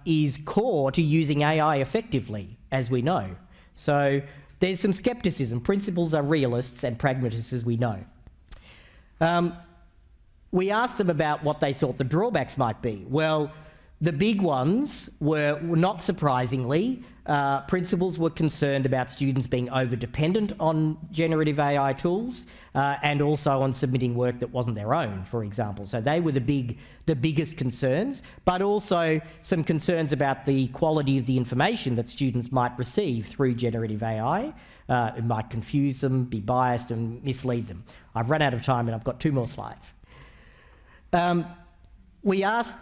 is core to using AI effectively, as we know. So there's some skepticism. Principals are realists and pragmatists, as we know. We asked them about what they thought the drawbacks might be. Well, the big ones were, not surprisingly, principals were concerned about students being over-dependent on generative AI tools and also on submitting work that wasn't their own, for example. So they were the biggest concerns, but also some concerns about the quality of the information that students might receive through generative AI. It might confuse them, be biased and mislead them. I've run out of time and I've got 2 more slides. We asked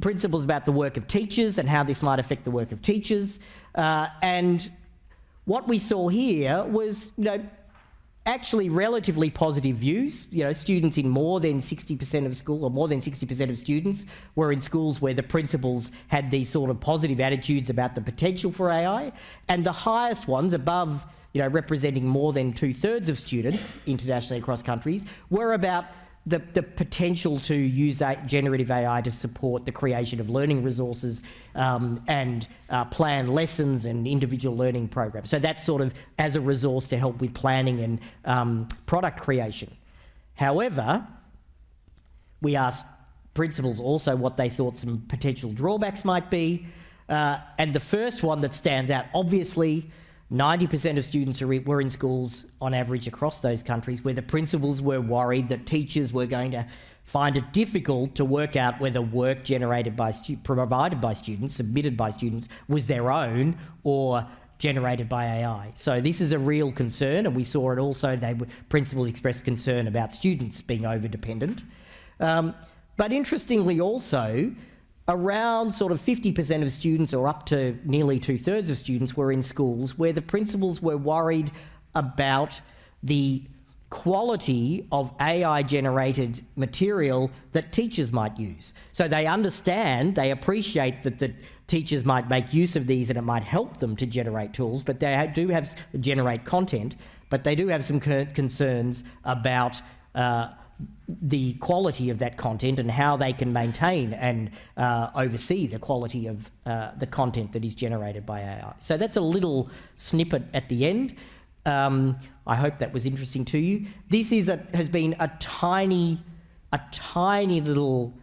principals about the work of teachers and how this might affect the work of teachers. And what we saw here was, actually relatively positive views. Students in more than 60% of school, or more than 60% of students were in schools where the principals had these sort of positive attitudes about the potential for AI. And the highest ones, above, representing more than 2/3 of students internationally across countries, were about the potential to use generative AI to support the creation of learning resources and plan lessons and individual learning programs. So that's sort of as a resource to help with planning and product creation. However, we asked principals also what they thought some potential drawbacks might be. And the first one that stands out, obviously, 90% of students were in schools on average across those countries where the principals were worried that teachers were going to find it difficult to work out whether work generated by provided by students, submitted by students, was their own or generated by AI. So this is a real concern, and we saw it also. Principals expressed concern about students being over-dependent. But interestingly also, around sort of 50% of students, or up to nearly 2/3 of students, were in schools where the principals were worried about the quality of AI-generated material that teachers might use. So they understand, they appreciate that the teachers might make use of these and it might help them to generate tools, but they do have generate content, but they do have some concerns about the quality of that content and how they can maintain and oversee the quality of the content that is generated by AI. So that's a little snippet at the end. I hope that was interesting to you. This has been a tiny little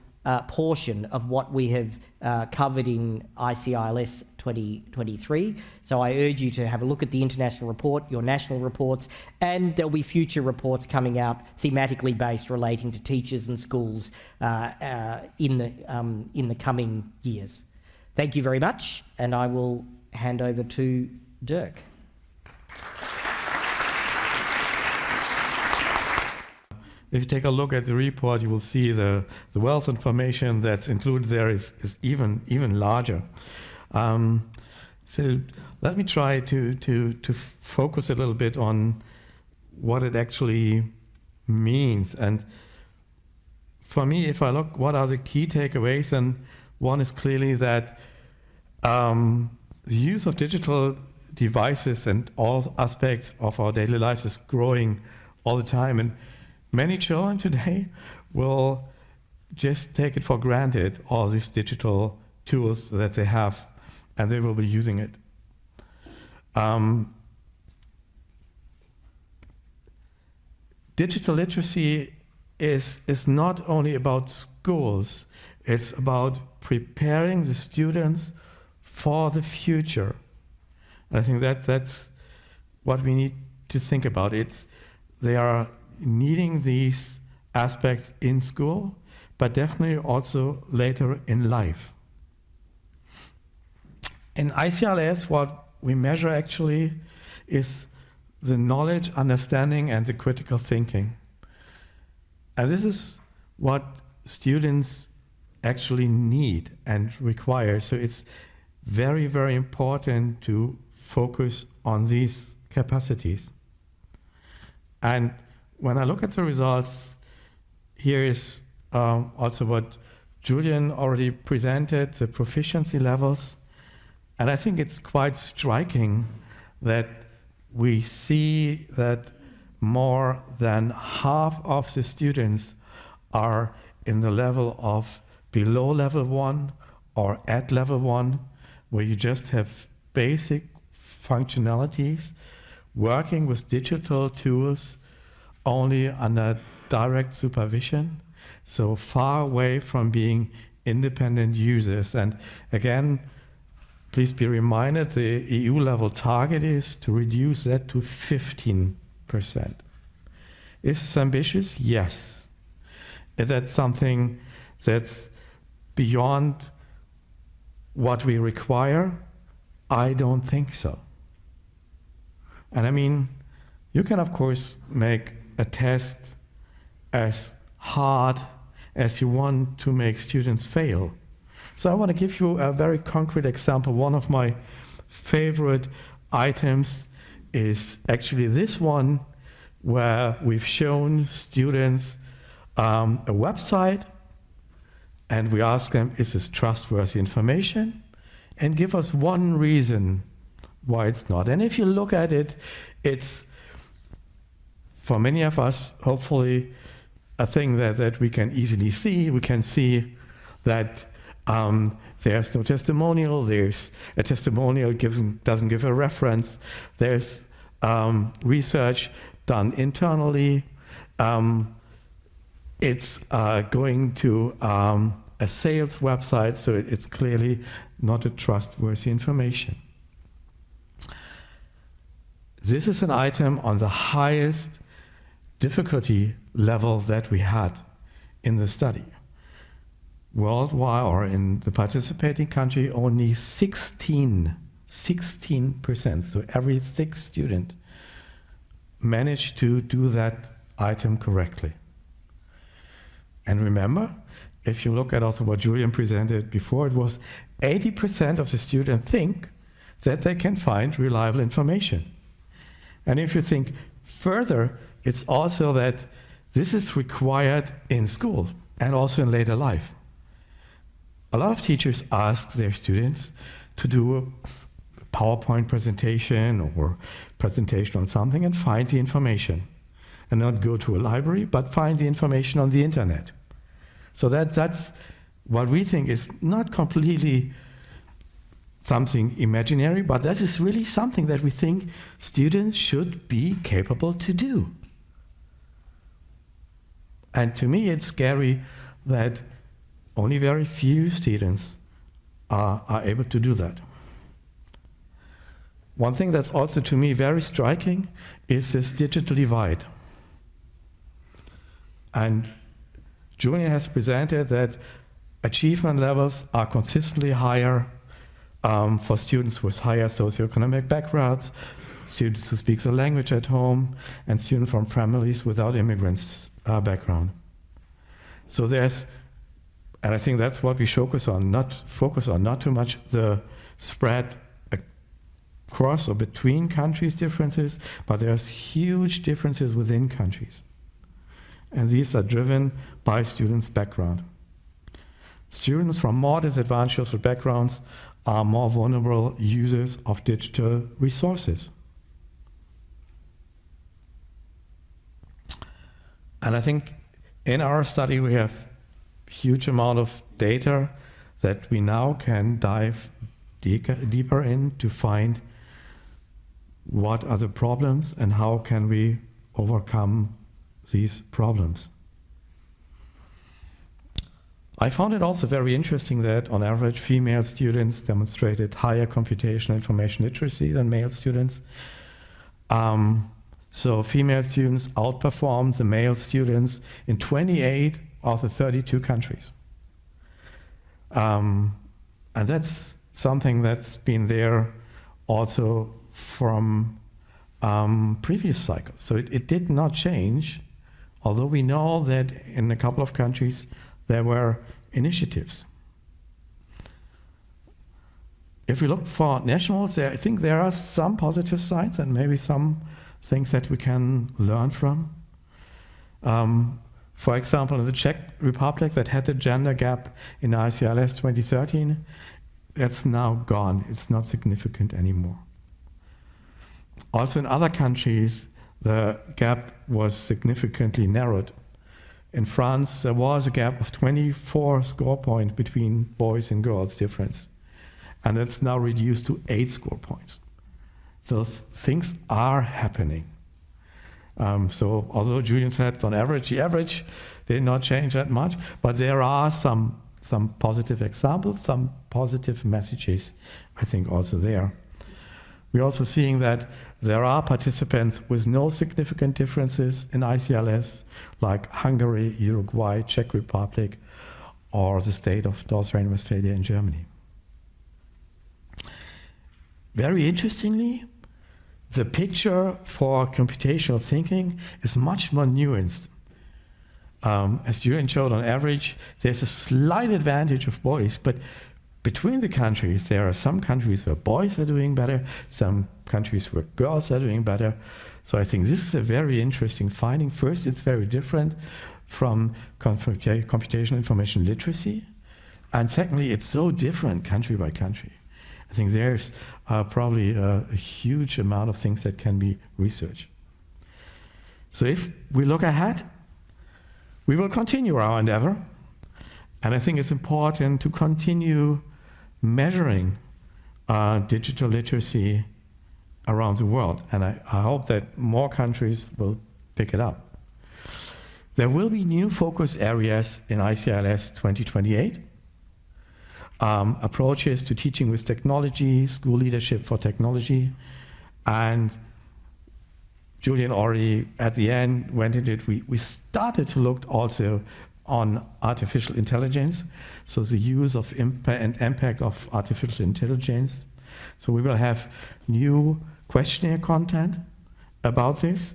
portion of what we have covered in ICILS 2023. So I urge you to have a look at the international report, your national reports, and there'll be future reports coming out thematically based relating to teachers and schools in the coming years. Thank you very much, and I will hand over to Dirk. If you take a look at the report, you will see the wealth information that's included there is even larger. So let me try to focus a little bit on what it actually means. And for me, if I look, what are the key takeaways? And one is clearly that the use of digital devices and all aspects of our daily lives is growing all the time. And many children today will just take it for granted, all these digital tools that they have, and they will be using it. Digital literacy is not only about schools, it's about preparing the students for the future. And I think that's what we need to think about. They are needing these aspects in school, but definitely also later in life. In ICILS, what we measure actually is the knowledge, understanding, and the critical thinking. And this is what students actually need and require. So it's very, very important to focus on these capacities. And when I look at the results, here is also what Julian already presented, the proficiency levels. And I think it's quite striking that we see that more than half of the students are in the level of below level 1 or at level 1, where you just have basic functionalities, working with digital tools only under direct supervision, so far away from being independent users. And again, please be reminded the EU level target is to reduce that to 15%. Is this ambitious? Yes. Is that something that's beyond what we require? I don't think so. And I mean, you can of course make a test as hard as you want to make students fail. So I want to give you a very concrete example. One of my favorite items is actually this one, where we've shown students a website, and we ask them, is this trustworthy information? And give us one reason why it's not. And if you look at it, it's, for many of us, hopefully, a thing that we can easily see. We can see that there's no testimonial. There's a testimonial doesn't give a reference. There's research done internally. It's going to a sales website, so it's clearly not a trustworthy information. This is an item on the highest difficulty level that we had in the study. Worldwide, or in the participating country, only 16%, so every 6th student managed to do that item correctly. And remember, if you look at also what Julian presented before, it was 80% of the students think that they can find reliable information. And if you think further, it's also that this is required in school and also in later life. A lot of teachers ask their students to do a PowerPoint presentation or presentation on something and find the information. And not go to a library, but find the information on the internet. So that's what we think is not completely something imaginary, but that is really something that we think students should be capable to do. And to me, it's scary that only very few students are able to do that. One thing that's also to me very striking is this digital divide. And Julian has presented that achievement levels are consistently higher for students with higher socioeconomic backgrounds, students who speak the language at home, and students from families without immigrants background. So there's, and I think that's what we focus on, not too much the spread across or between countries differences, but there's huge differences within countries. And these are driven by students' background. Students from more disadvantaged social backgrounds are more vulnerable users of digital resources. And I think in our study we have huge amount of data that we now can dive deeper in to find what are the problems and how can we overcome these problems. I found it also very interesting that on average female students demonstrated higher computational information literacy than male students. So female students outperformed the male students in 28 of the 32 countries. And that's something that's been there also from previous cycles. So it did not change, although we know that in a couple of countries there were initiatives. If we look for nationals, I think there are some positive signs and maybe some things that we can learn from. For example, in the Czech Republic that had a gender gap in ICILS 2013, that's now gone. It's not significant anymore. Also in other countries, the gap was significantly narrowed. In France, there was a gap of 24 score points between boys and girls difference. And that's now reduced to 8 score points. So things are happening. So although Julian said on average, the average did not change that much, but there are some positive examples, some positive messages, I think, also there. We're also seeing that there are participants with no significant differences in ICILS, like Hungary, Uruguay, Czech Republic, or the state of North Rhine-Westphalia in Germany. Very interestingly, the picture for computational thinking is much more nuanced. As Julian showed, on average, there's a slight advantage of boys, but between the countries, there are some countries where boys are doing better, some countries where girls are doing better. So I think this is a very interesting finding. First, it's very different from computational information literacy. And secondly, it's so different country by country. I think there's probably a huge amount of things that can be researched. So if we look ahead, we will continue our endeavor. And I think it's important to continue measuring digital literacy around the world. And I hope that more countries will pick it up. There will be new focus areas in ICILS 2028. Approaches to teaching with technology, school leadership for technology, and Julian already at the end went into it. We started to look also on artificial intelligence, so the use of and impact of artificial intelligence. So we will have new questionnaire content about this.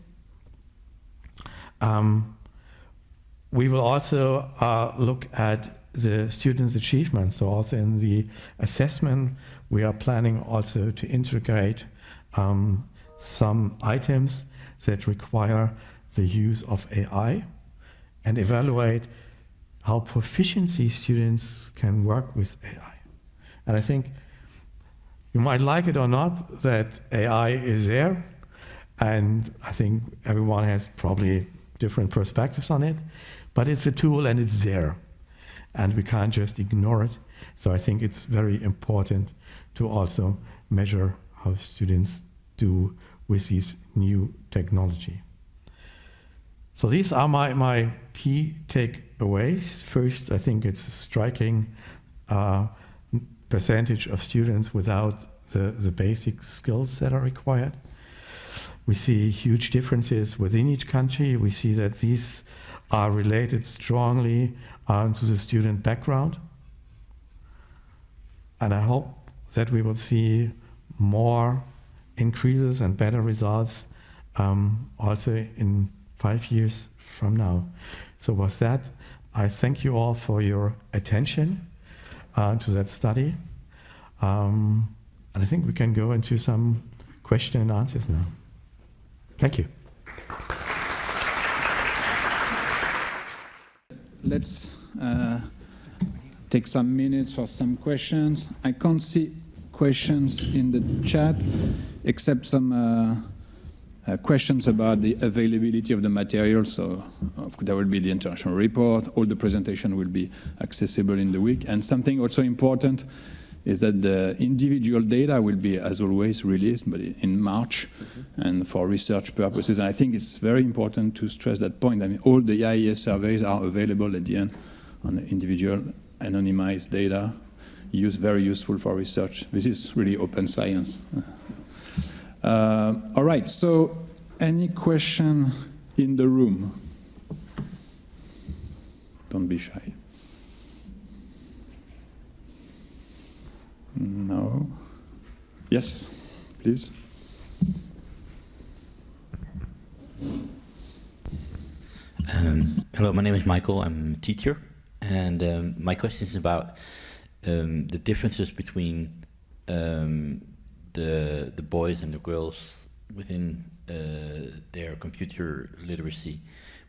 We will also look at the students' achievements. So also in the assessment, we are planning also to integrate some items that require the use of AI and evaluate how proficiency students can work with AI. And I think you might like it or not that AI is there, and I think everyone has probably different perspectives on it, but it's a tool and it's there, and we can't just ignore it. So I think it's very important to also measure how students do with this new technology. So these are my key takeaways. First, I think it's a striking percentage of students without the basic skills that are required. We see huge differences within each country. We see that these are related strongly to the student background. And I hope that we will see more increases and better results also in 5 years from now. So with that, I thank you all for your attention to that study. And I think we can go into some question and answers now. Thank you. Let's take some minutes for some questions. I can't see questions in the chat, except some questions about the availability of the material. So there will be the international report. All the presentation will be accessible in the week. And something also important is that the individual data will be, as always, released but in March and for research purposes. And I think it's very important to stress that point. I mean, all the IES surveys are available at the end on the individual anonymized data, very useful for research. This is really open science. All right, so any question in the room? Don't be shy. No? Yes, please. Hello, my name is Michael. I'm a teacher, and my question is about the differences between the boys and the girls within their computer literacy,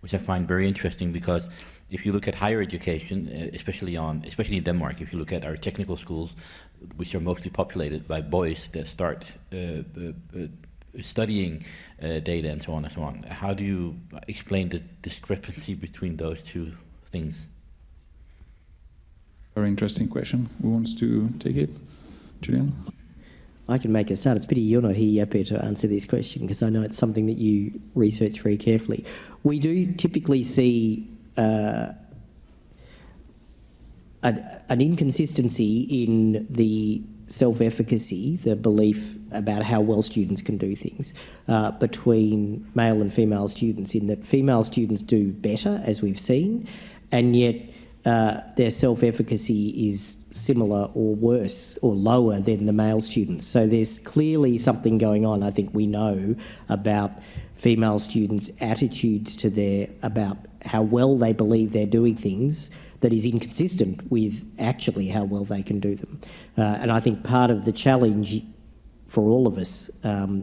which I find very interesting, because if you look at higher education, especially in Denmark, if you look at our technical schools, which are mostly populated by boys that start studying data and so on and so on, how do you explain the discrepancy between those two things? Very interesting question. Who wants to take it? Julian? I can make a start. It's a pity you're not here, Jeppe, to answer this question, because I know it's something that you research very carefully. We do typically see an inconsistency in the self-efficacy, the belief about how well students can do things, between male and female students, in that female students do better, as we've seen, and yet their self-efficacy is similar or worse or lower than the male students. So there's clearly something going on, I think we know, about female students' attitudes to about how well they believe they're doing things that is inconsistent with actually how well they can do them. And I think part of the challenge for all of us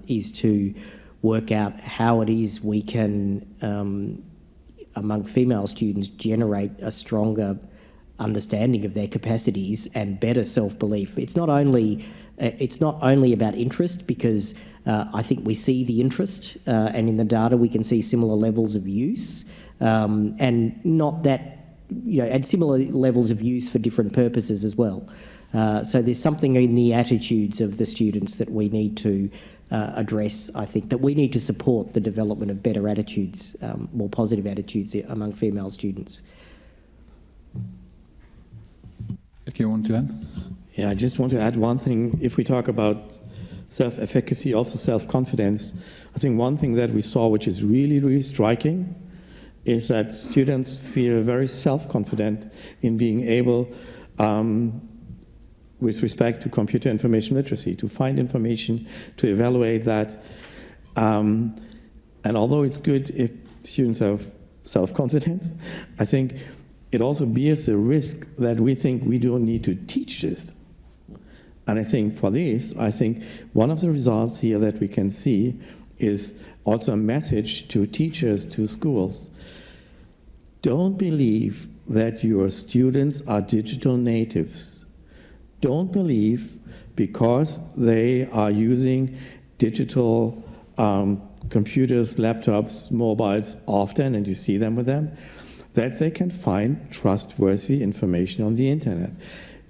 is to work out how it is we can, among female students, generate a stronger understanding of their capacities and better self-belief. It's not only about interest, because I think we see the interest, and in the data we can see similar levels of use, and not that, and similar levels of use for different purposes as well. So there's something in the attitudes of the students that we need to address. I think that we need to support the development of better attitudes, more positive attitudes among female students. Okay, you want to add? Yeah, I just want to add one thing. If we talk about self-efficacy, also self-confidence, I think one thing that we saw, which is really, really striking, is that students feel very self-confident in being able, with respect to computer information literacy, to find information, to evaluate that. And although it's good if students have self-confidence, I think it also bears a risk that we think we don't need to teach this. And I think for this, one of the results here that we can see is also a message to teachers, to schools. Don't believe that your students are digital natives. Don't believe because they are using digital computers, laptops, mobiles often, and you see them with them, that they can find trustworthy information on the internet.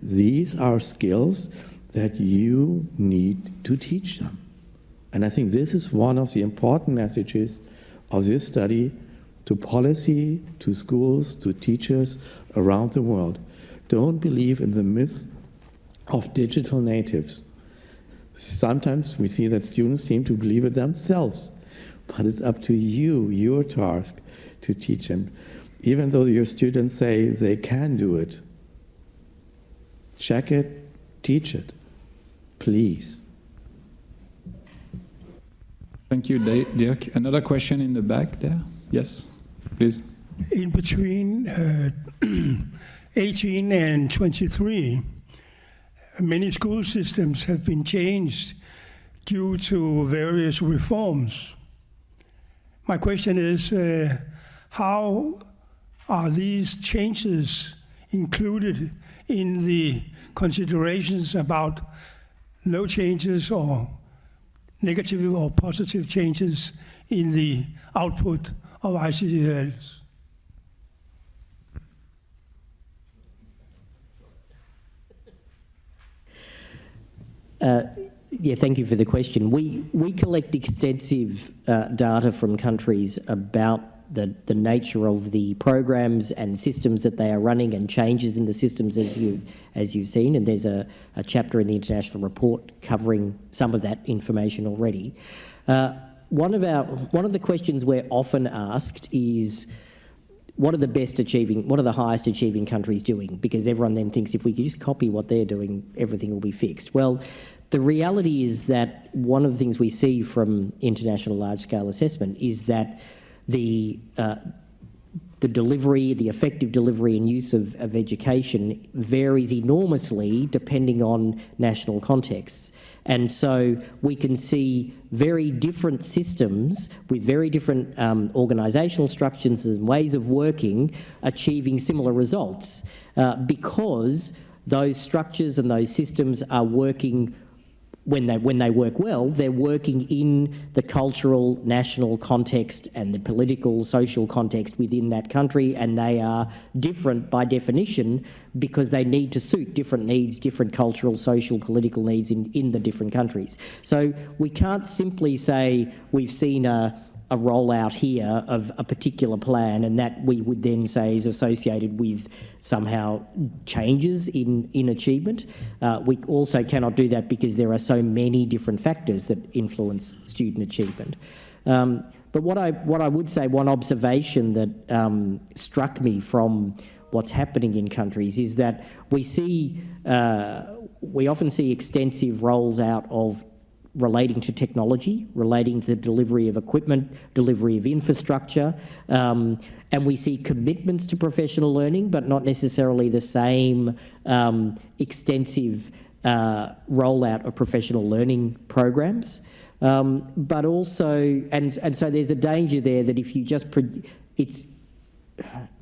These are skills that you need to teach them. And I think this is one of the important messages of this study to policy, to schools, to teachers around the world. Don't believe in the myth of digital natives. Sometimes we see that students seem to believe it themselves, but it's up to you, your task, to teach them. Even though your students say they can do it, check it, teach it, please. Thank you, Dirk. Another question in the back there? Yes, please. In between 18 and 23, many school systems have been changed due to various reforms. My question is, how are these changes included in the considerations about no changes or negative or positive changes in the output of ICILS? Yeah, thank you for the question. We collect extensive data from countries about the nature of the programs and systems that they are running and changes in the systems as you've seen, and there's a chapter in the international report covering some of that information already. One of the questions we're often asked is, what are the highest achieving countries doing? Because everyone then thinks if we could just copy what they're doing, everything will be fixed. Well, the reality is that one of the things we see from international large-scale assessment is that the delivery, the effective delivery and use of education varies enormously depending on national contexts. And so we can see very different systems with very different organisational structures and ways of working achieving similar results because those structures and those systems are working. When they work well, they're working in the cultural, national context and the political, social context within that country, and they are different by definition because they need to suit different needs, different cultural, social, political needs in the different countries. So we can't simply say we've seen a rollout here of a particular plan and that we would then say is associated with somehow changes in achievement. We also cannot do that because there are so many different factors that influence student achievement. But what I would say, one observation that struck me from what's happening in countries is that we often see extensive rolls out of relating to technology, relating to the delivery of equipment, delivery of infrastructure, and we see commitments to professional learning, but not necessarily the same extensive rollout of professional learning programs. But also, and so there's a danger there that if you just,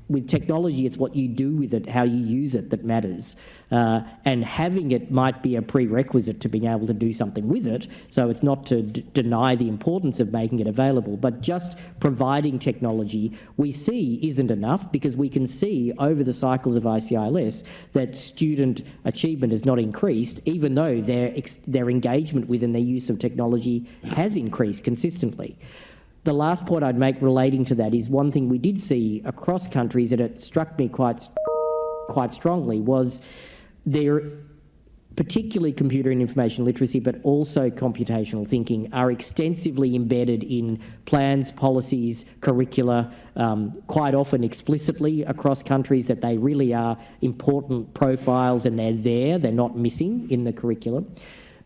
with technology, it's what you do with it, how you use it that matters. And having it might be a prerequisite to being able to do something with it. So it's not to deny the importance of making it available, but just providing technology we see isn't enough because we can see over the cycles of ICILS that student achievement has not increased, even though their engagement with and their use of technology has increased consistently. The last point I'd make relating to that is one thing we did see across countries, and it struck me quite strongly, was there, particularly computer and information literacy, but also computational thinking, are extensively embedded in plans, policies, curricula, quite often explicitly across countries that they really are important profiles and they're not missing in the curriculum.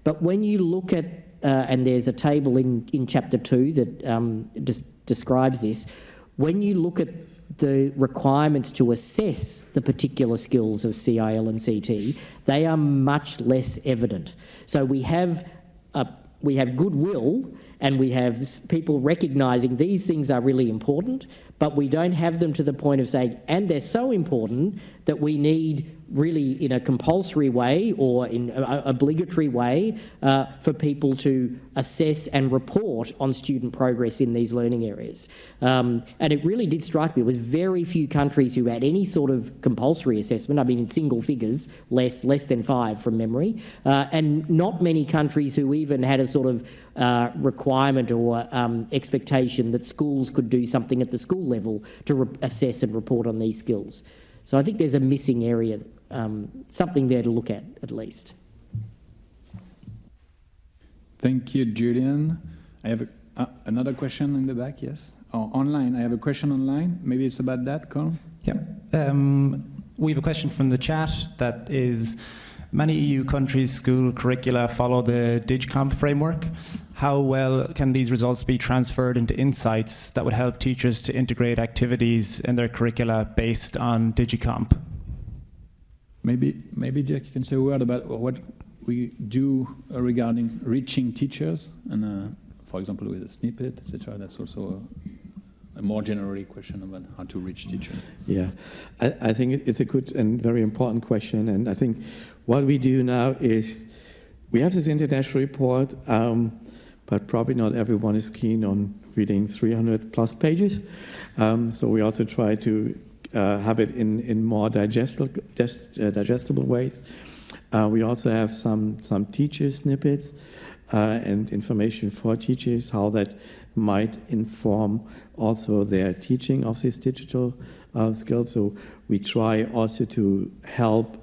But when you look at and there's a table in Chapter 2 that describes this. When you look at the requirements to assess the particular skills of CIL and CT, they are much less evident. So we have goodwill and we have people recognising these things are really important, but we don't have them to the point of saying, and they're so important that we need really in a compulsory way or in an obligatory way for people to assess and report on student progress in these learning areas. And it really did strike me. There was very few countries who had any sort of compulsory assessment, I mean in single figures, less than 5 from memory, and not many countries who even had a sort of requirement or expectation that schools could do something at the school level to assess and report on these skills. So I think there's a missing area, something there to look at least. Thank you, Julian. I have another question in the back, yes? Or online, I have a question online. Maybe it's about that, Colin? Yeah. We have a question from the chat that is, many EU countries' school curricula follow the DigComp framework. How well can these results be transferred into insights that would help teachers to integrate activities in their curricula based on DigComp? Maybe Jack, you can say a word about what we do regarding reaching teachers, and for example with a snippet, etc. That's also a more general question about how to reach teachers. Yeah, I think it's a good and very important question, and I think what we do now is we have this international report, but probably not everyone is keen on reading 300 plus pages, so we also try to have it in more digestible ways. We also have some teacher snippets and information for teachers, how that might inform also their teaching of these digital skills. So we try also to help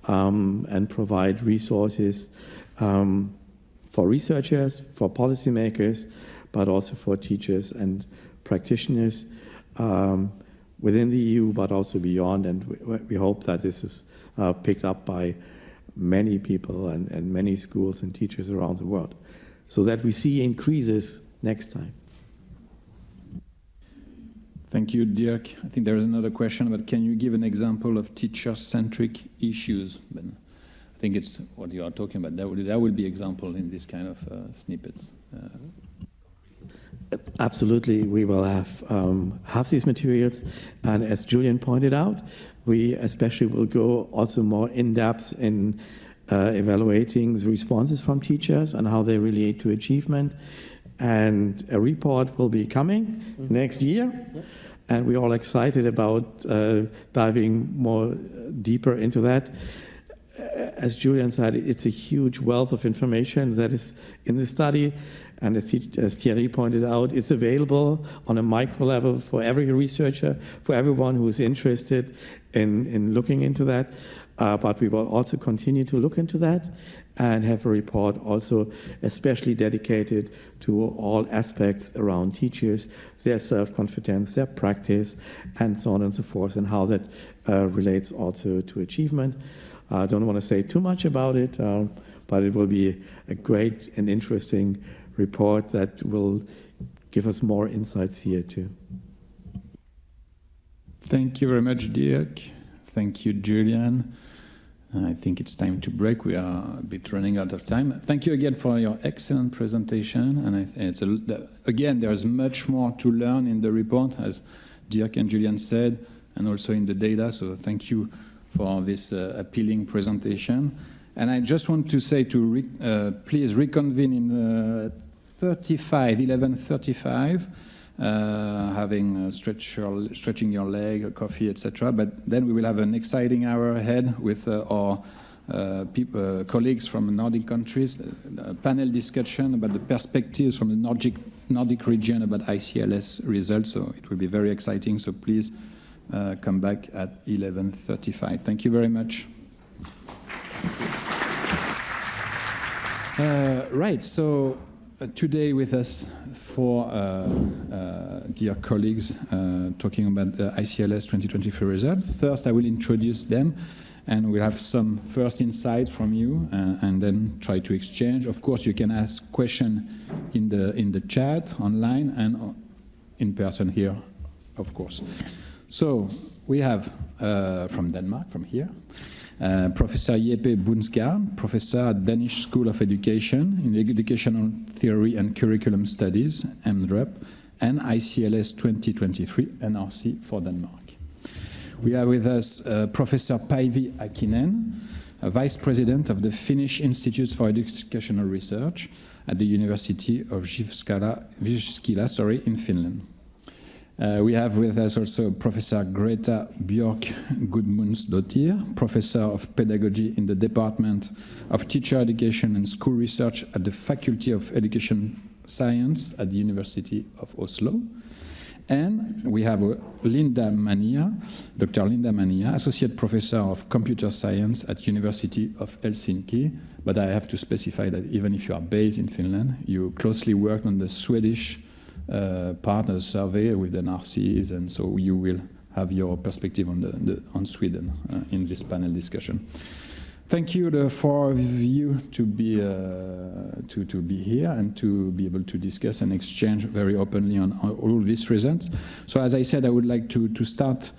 and provide resources for researchers, for policymakers, but also for teachers and practitioners within the EU, but also beyond. And we hope that this is picked up by many people and many schools and teachers around the world, so that we see increases next time. Thank you, Dirk. I think there is another question, but can you give an example of teacher-centric issues? But I think it's what you are talking about. That will be example in this kind of snippets. Absolutely, we will have these materials, and as Julian pointed out, we especially will go also more in depth in evaluating the responses from teachers and how they relate to achievement. And a report will be coming next year, and we're all excited about diving more deeper into that. As Julian said, it's a huge wealth of information that is in the study, and as Thierry pointed out, it's available on a micro level for every researcher, for everyone who is interested in looking into that. But we will also continue to look into that and have a report also especially dedicated to all aspects around teachers, their self-confidence, their practice, and so on and so forth, and how that relates also to achievement. I don't want to say too much about it, but it will be a great and interesting report that will give us more insights here too. Thank you very much, Dirk. Thank you, Julian. I think it's time to break. We are a bit running out of time. Thank you again for your excellent presentation. And again, there's much more to learn in the report, as Dirk and Julian said, and also in the data. So thank you for this appealing presentation. And I just want to say to please reconvene in 11:35. Having stretching your leg, a coffee, etc. But then we will have an exciting hour ahead with our colleagues from Nordic countries, a panel discussion about the perspectives from the Nordic region about ICILS results. So it will be very exciting. So please come back at 11:35. Thank you very much. Right. So today with us for dear colleagues talking about the ICILS 2023 results. First, I will introduce them, and we'll have some first insights from you, and then try to exchange. Of course, you can ask questions in the chat, online, and in person here, of course. So we have from Denmark, from here, Professor Jeppe Bunsgaard, professor at Danish School of Education in Educational Theory and Curriculum Studies, MDREP, and ICILS 2023 NRC for Denmark. We have with us Professor Päivi Akinen, Vice President of the Finnish Institute for Educational Research at the University of Jyväskylä, in Finland. We have with us also Professor Greta Björk Gudmundsdottir, Professor of Pedagogy in the Department of Teacher Education and School Research at the Faculty of Education Science at the University of Oslo. And we have Linda Mania, Dr. Linda Mania, Associate Professor of Computer Science at University of Helsinki. But I have to specify that even if you are based in Finland, you closely worked on the Swedish part of the survey with the NRCs, and so you will have your perspective on Sweden in this panel discussion. Thank you, the four of you, to be here and to be able to discuss and exchange very openly on all these results. So, as I said, I would like to start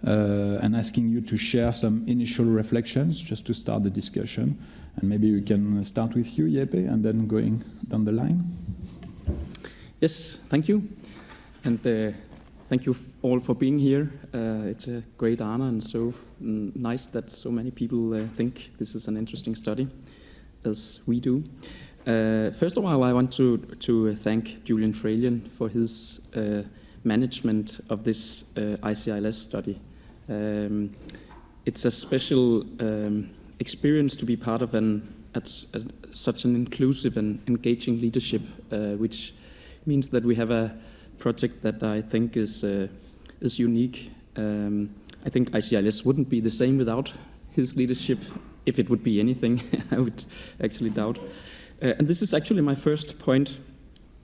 and asking you to share some initial reflections, just to start the discussion. And maybe we can start with you, Jeppe, and then going down the line. Yes, thank you. And thank you all for being here. It's a great honor and so nice that so many people think this is an interesting study, as we do. First of all, I want to thank Julian Fralien for his management of this ICILS study. It's a special experience to be part of such an inclusive and engaging leadership, which means that we have a project that I think is unique. I think ICILS wouldn't be the same without his leadership. If it would be anything, I would actually doubt. And this is actually my first point,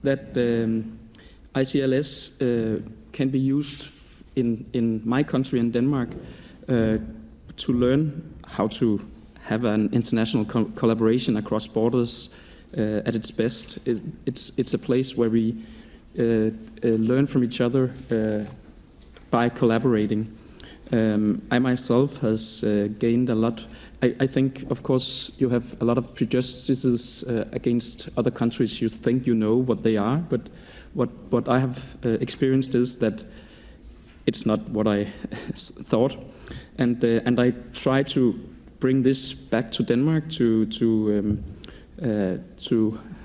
that ICILS can be used in my country, in Denmark, to learn how to have an international collaboration across borders at its best. It's a place where we learn from each other by collaborating. I myself has gained a lot. I think, of course, you have a lot of prejudices against other countries. You think you know what they are, but what I have experienced is that it's not what I thought, and I try to bring this back to Denmark to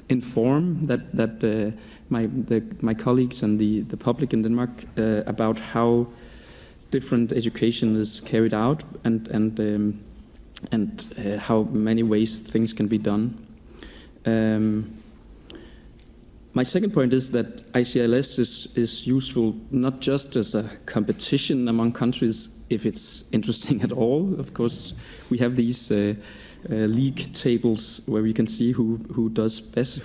inform that my colleagues and the public in Denmark about how different education is carried out and how many ways things can be done. My second point is that ICILS is useful not just as a competition among countries, if it's interesting at all. Of course, we have these league tables where we can see who does best.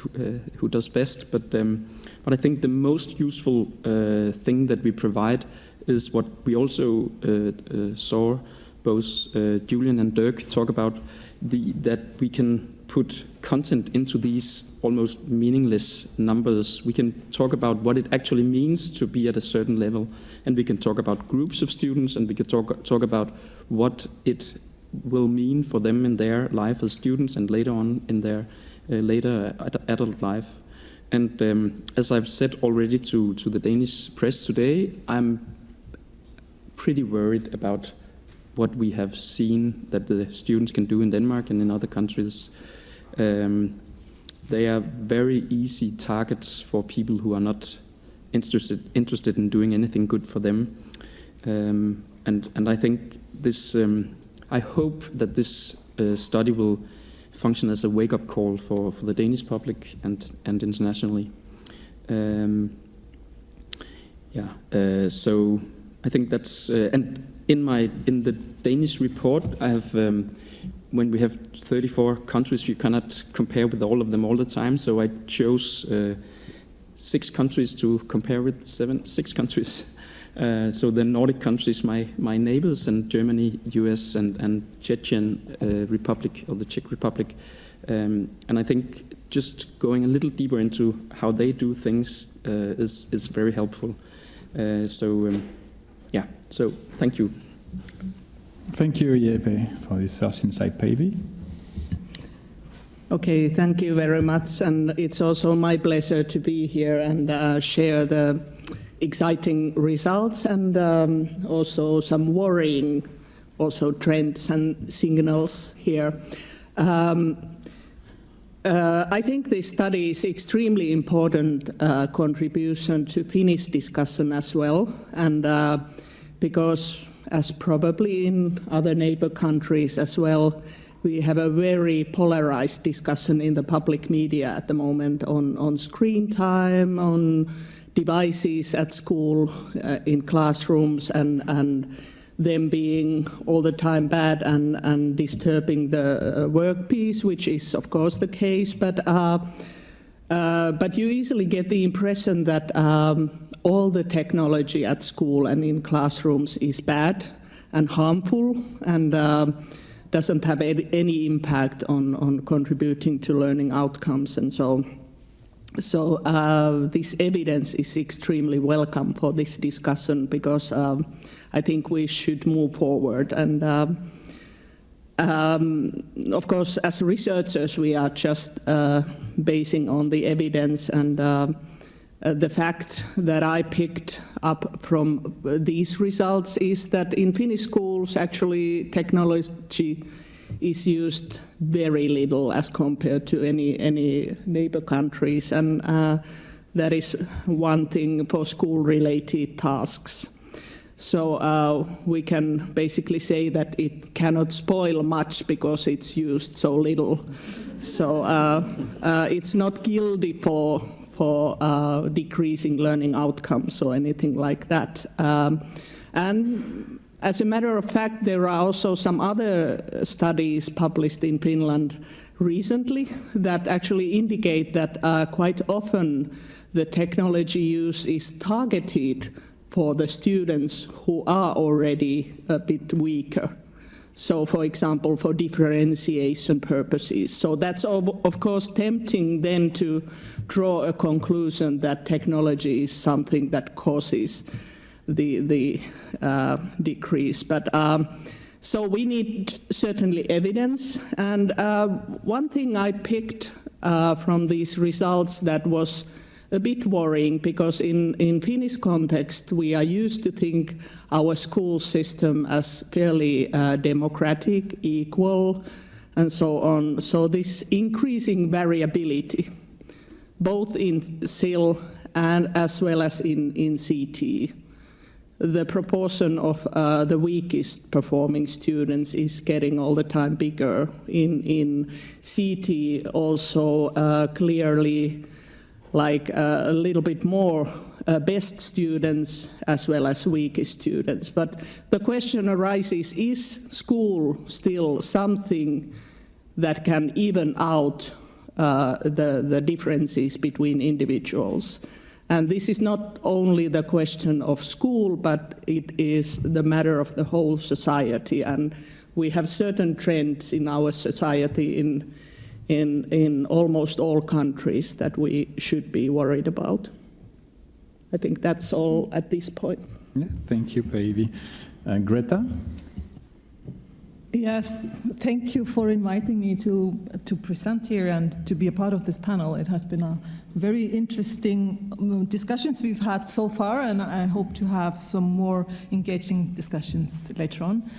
But I think the most useful thing that we provide is what we also saw both Julian and Dirk talk about, that we can put content into these almost meaningless numbers. We can talk about what it actually means to be at a certain level, and we can talk about groups of students, and we can talk about what it will mean for them in their life as students and later on in their later adult life. And as I've said already to the Danish press today, I'm pretty worried about what we have seen that the students can do in Denmark and in other countries. They are very easy targets for people who are not interested in doing anything good for them. And I think this, I hope that this study will function as a wake-up call for the Danish public and internationally. So I think that's and in the Danish report I have. When we have 34 countries, you cannot compare with all of them all the time. So I chose 6 countries to compare with 6 countries. So the Nordic countries, my neighbors, and Germany, US, and Chechen Republic, or the Czech Republic. And I think just going a little deeper into how they do things is very helpful. So yeah, so thank you. Thank you, Jeppe, for this first insight, Päivi. Okay, thank you very much, and it's also my pleasure to be here and share the exciting results and also some worrying also trends and signals here. I think this study is extremely important contribution to Finnish discussion as well, and because as probably in other neighbor countries as well, we have a very polarized discussion in the public media at the moment on screen time, on devices at school, in classrooms, and them being all the time bad and disturbing the work peace, which is of course the case, but you easily get the impression that all the technology at school and in classrooms is bad and harmful and doesn't have any impact on contributing to learning outcomes, and so this evidence is extremely welcome for this discussion, because I think we should move forward. And of course, as researchers, we are just basing on the evidence, and the fact that I picked up from these results is that in Finnish schools, actually technology is used very little as compared to any neighbor countries, and that is one thing for school-related tasks. So we can basically say that it cannot spoil much because it's used so little. So it's not guilty for decreasing learning outcomes or anything like that. And as a matter of fact, there are also some other studies published in Finland recently that actually indicate that quite often the technology use is targeted for the students who are already a bit weaker. So, for example, for differentiation purposes. So that's of course tempting then to draw a conclusion that technology is something that causes the decrease. But so we need certainly evidence. And one thing I picked from these results that was a bit worrying, because in Finnish context we are used to think our school system as fairly democratic, equal, and so on. So this increasing variability, both in CIL and as well as in CT. The proportion of the weakest performing students is getting all the time bigger. In CT also clearly like a little bit more best students as well as weakest students. But the question arises, is school still something that can even out the differences between individuals? And this is not only the question of school, but it is the matter of the whole society. And we have certain trends in our society in almost all countries that we should be worried about. I think that's all at this point. Yeah, thank you, Päivi. Greta? Yes, thank you for inviting me to present here and to be a part of this panel. It has been a very interesting discussions we've had so far, and I hope to have some more engaging discussions later on.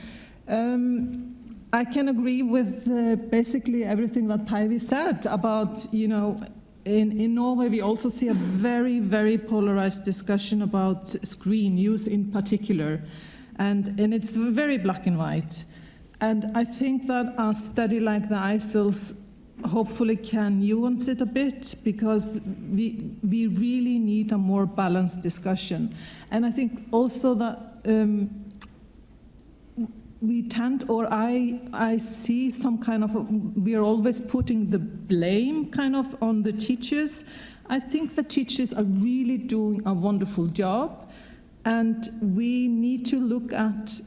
I can agree with basically everything that Päivi said about, in Norway we also see a very, very polarized discussion about screen use in particular, and it's very black and white. And I think that a study like the ICILS hopefully can nuance it a bit, because we really need a more balanced discussion. And I think also that we tend, or I see some kind of, we are always putting the blame kind of on the teachers. I think the teachers are really doing a wonderful job, and we need to look at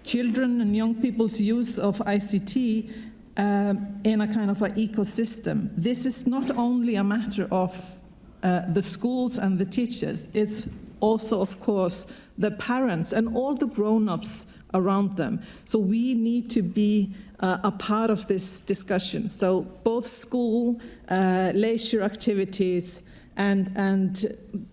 children and young people's use of ICT in a kind of an ecosystem. This is not only a matter of the schools and the teachers, it's also, of course, the parents and all the grown-ups around them. So we need to be a part of this discussion. So both school, leisure activities, and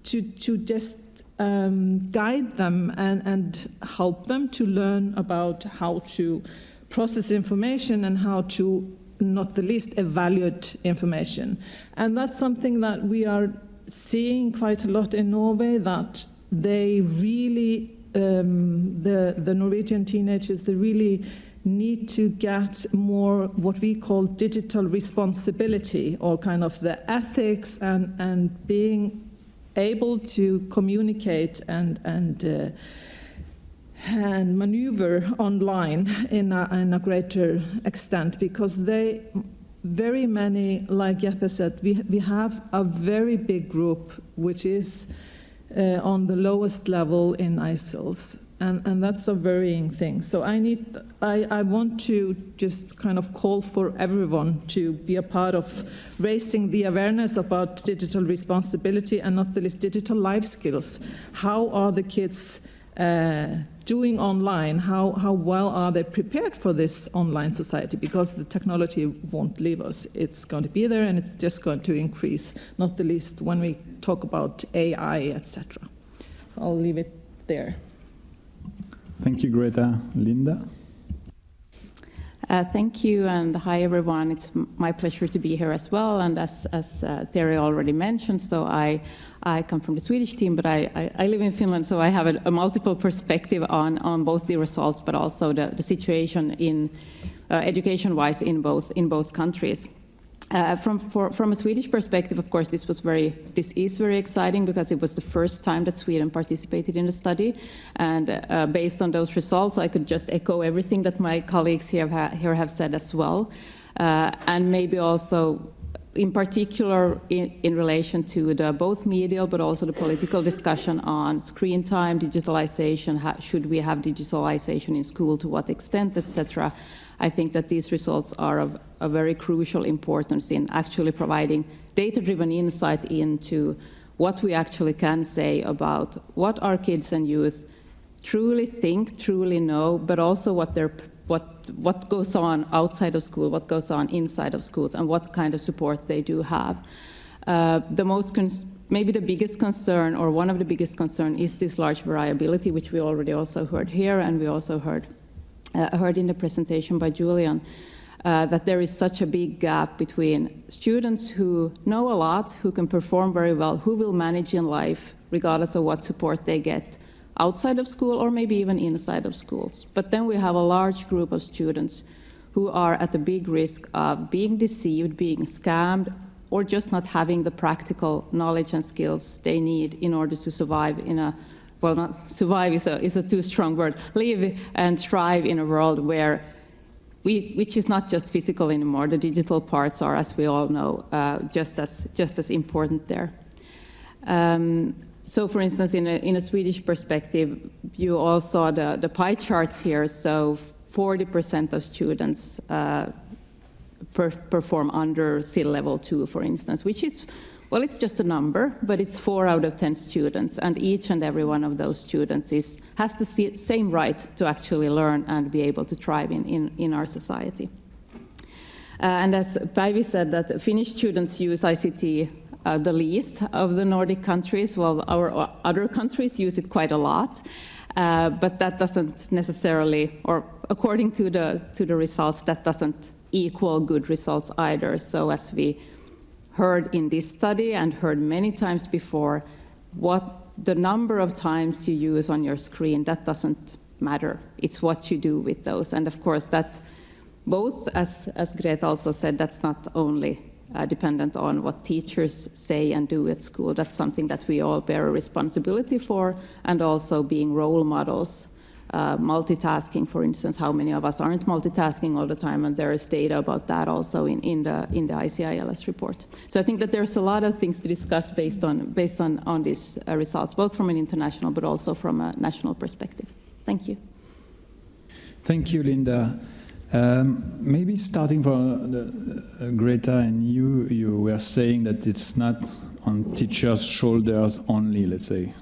to just guide them and help them to learn about how to process information and how to, not the least, evaluate information. And that's something that we are seeing quite a lot in Norway, that they really, the Norwegian teenagers, they really need to get more what we call digital responsibility, or kind of the ethics and being able to communicate and maneuver online in a greater extent, because very many, like Jeppe said, we have a very big group which is on the lowest level in ICILS, and that's a worrying thing. So I want to just kind of call for everyone to be a part of raising the awareness about digital responsibility, and not the least digital life skills. How are the kids doing online? How well are they prepared for this online society? Because the technology won't leave us. It's going to be there, and it's just going to increase, not the least when we talk about AI, etc. I'll leave it there. Thank you, Greta. Linda? Thank you, and hi everyone. It's my pleasure to be here as well. And as Terry already mentioned, so I come from the Swedish team, but I live in Finland, so I have a multiple perspective on both the results, but also the situation in education-wise in both countries. From a Swedish perspective, of course, this is very exciting, because it was the first time that Sweden participated in the study, and based on those results, I could just echo everything that my colleagues here have said as well, and maybe also, in particular, in relation to the both medial but also the political discussion on screen time, digitalization, should we have digitalization in school, to what extent, etc. I think that these results are of a very crucial importance in actually providing data-driven insight into what we actually can say about what our kids and youth truly think, truly know, but also what goes on outside of school, what goes on inside of schools, and what kind of support they do have. Maybe the biggest concern, or one of the biggest concerns, is this large variability, which we already also heard here, and we also heard in the presentation by Julian, that there is such a big gap between students who know a lot, who can perform very well, who will manage in life, regardless of what support they get outside of school or maybe even inside of schools. But then we have a large group of students who are at a big risk of being deceived, being scammed, or just not having the practical knowledge and skills they need in order to survive in a, well, not survive is a too strong word, live and thrive in a world where which is not just physical anymore. The digital parts are, as we all know, just as important there. So, for instance, in a Swedish perspective, you all saw the pie charts here. So, 40% of students perform under SIL level 2, for instance, which is, well, it's just a number, but it's 4 out of 10 students, and each and every one of those students has the same right to actually learn and be able to thrive in our society. And as Päivi said, that Finnish students use ICT the least of the Nordic countries. Well, our other countries use it quite a lot, but that doesn't necessarily, or according to the results, that doesn't equal good results either. So as we heard in this study and heard many times before, what the number of times you use on your screen, that doesn't matter. It's what you do with those. And of course, that both, as Greta also said, that's not only dependent on what teachers say and do at school. That's something that we all bear a responsibility for, and also being role models. Multitasking, for instance, how many of us aren't multitasking all the time, and there is data about that also in the ICILS report. So I think that there's a lot of things to discuss based on these results, both from an international but also from a national perspective. Thank you. Thank you, Linda. Maybe starting from Greta and you were saying that it's not on teachers' shoulders only, let's say,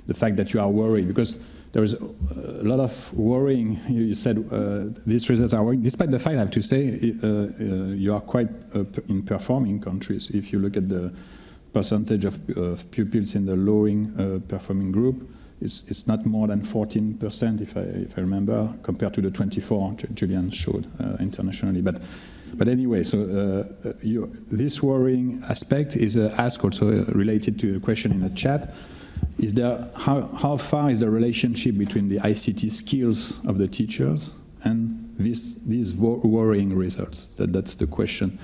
the fact that you are worried, because there is a lot of worrying. You said these results are worrying, despite the fact, I have to say, you are quite in performing countries. If you look at the percentage of pupils in the lowing performing group, it's not more than 14%, if I remember, compared to the 24 Julian showed internationally. But anyway, so this worrying aspect is asked also related to a question in the chat. Is there how far is the relationship between the ICT skills of the teachers and these worrying results? That's the question.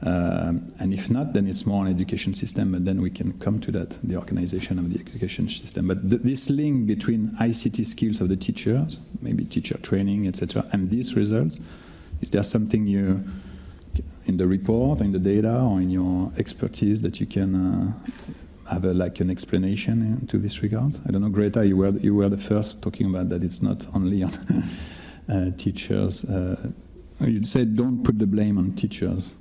And if not, then it's more an education system, and then we can come to that, the organization of the education system. But this link between ICT skills of the teachers, maybe teacher training, etc., and these results, is there something you, in the report, in the data, or in your expertise that you can have like an explanation to this regard? I don't know, Greta, you were the first talking about that it's not only on teachers. You'd said don't put the blame on teachers.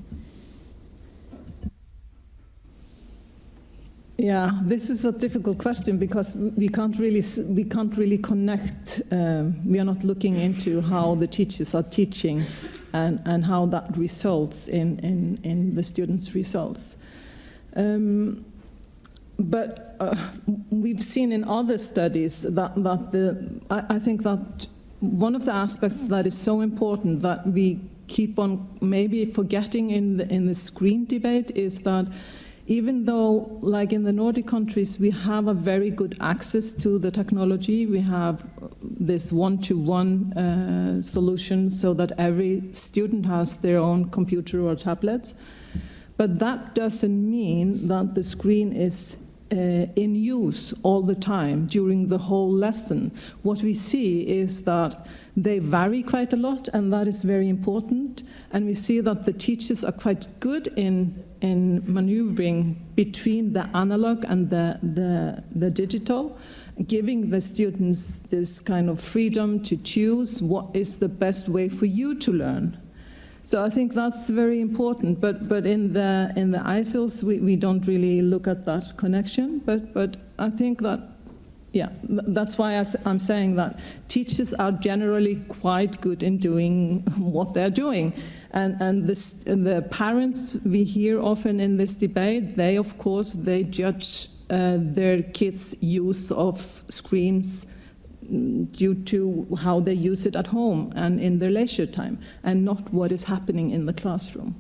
Yeah, this is a difficult question because we can't really connect. We are not looking into how the teachers are teaching and how that results in the students' results. But we've seen in other studies that I think that one of the aspects that is so important that we keep on maybe forgetting in the screen debate is that even though, like in the Nordic countries, we have a very good access to the technology, we have this one-to-one solution so that every student has their own computer or tablet. But that doesn't mean that the screen is in use all the time during the whole lesson. What we see is that they vary quite a lot, and that is very important. And we see that the teachers are quite good in maneuvering between the analog and the digital, giving the students this kind of freedom to choose what is the best way for you to learn. So I think that's very important, but in the ICILS we don't really look at that connection. But I think that, yeah, that's why I'm saying that teachers are generally quite good in doing what they're doing, and the parents we hear often in this debate, they of course they judge their kids' use of screens due to how they use it at home and in their leisure time, and not what is happening in the classroom.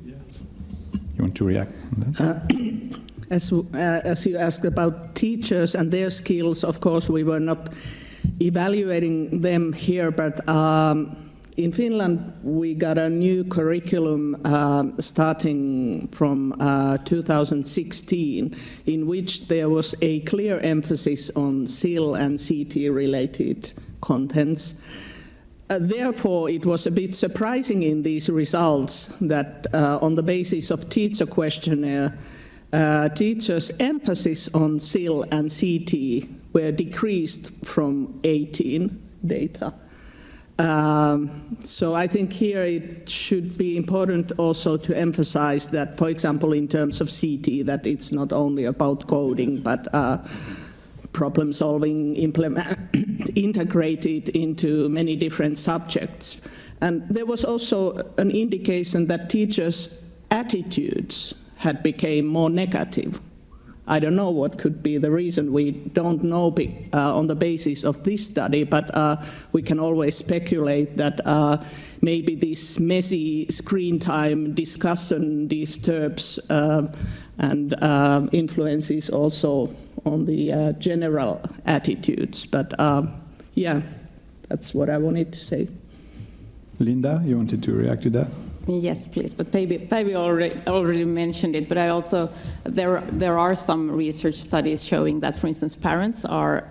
You want to react on that? As you asked about teachers and their skills, of course we were not evaluating them here, but in Finland we got a new curriculum starting from 2016, in which there was a clear emphasis on CIL and CT related contents. Therefore, it was a bit surprising in these results that on the basis of teacher questionnaire, teachers' emphasis on CIL and CT were decreased from 18 data. So I think here it should be important also to emphasize that, for example, in terms of CT, that it's not only about coding, but problem solving integrated into many different subjects. And there was also an indication that teachers' attitudes had become more negative. I don't know what could be the reason. We don't know on the basis of this study, but we can always speculate that maybe this messy screen time discussion disturbs and influences also on the general attitudes. But yeah, that's what I wanted to say. Linda, you wanted to react to that? Yes, please. But Päivi already mentioned it. But I also there are some research studies showing that, for instance, parents are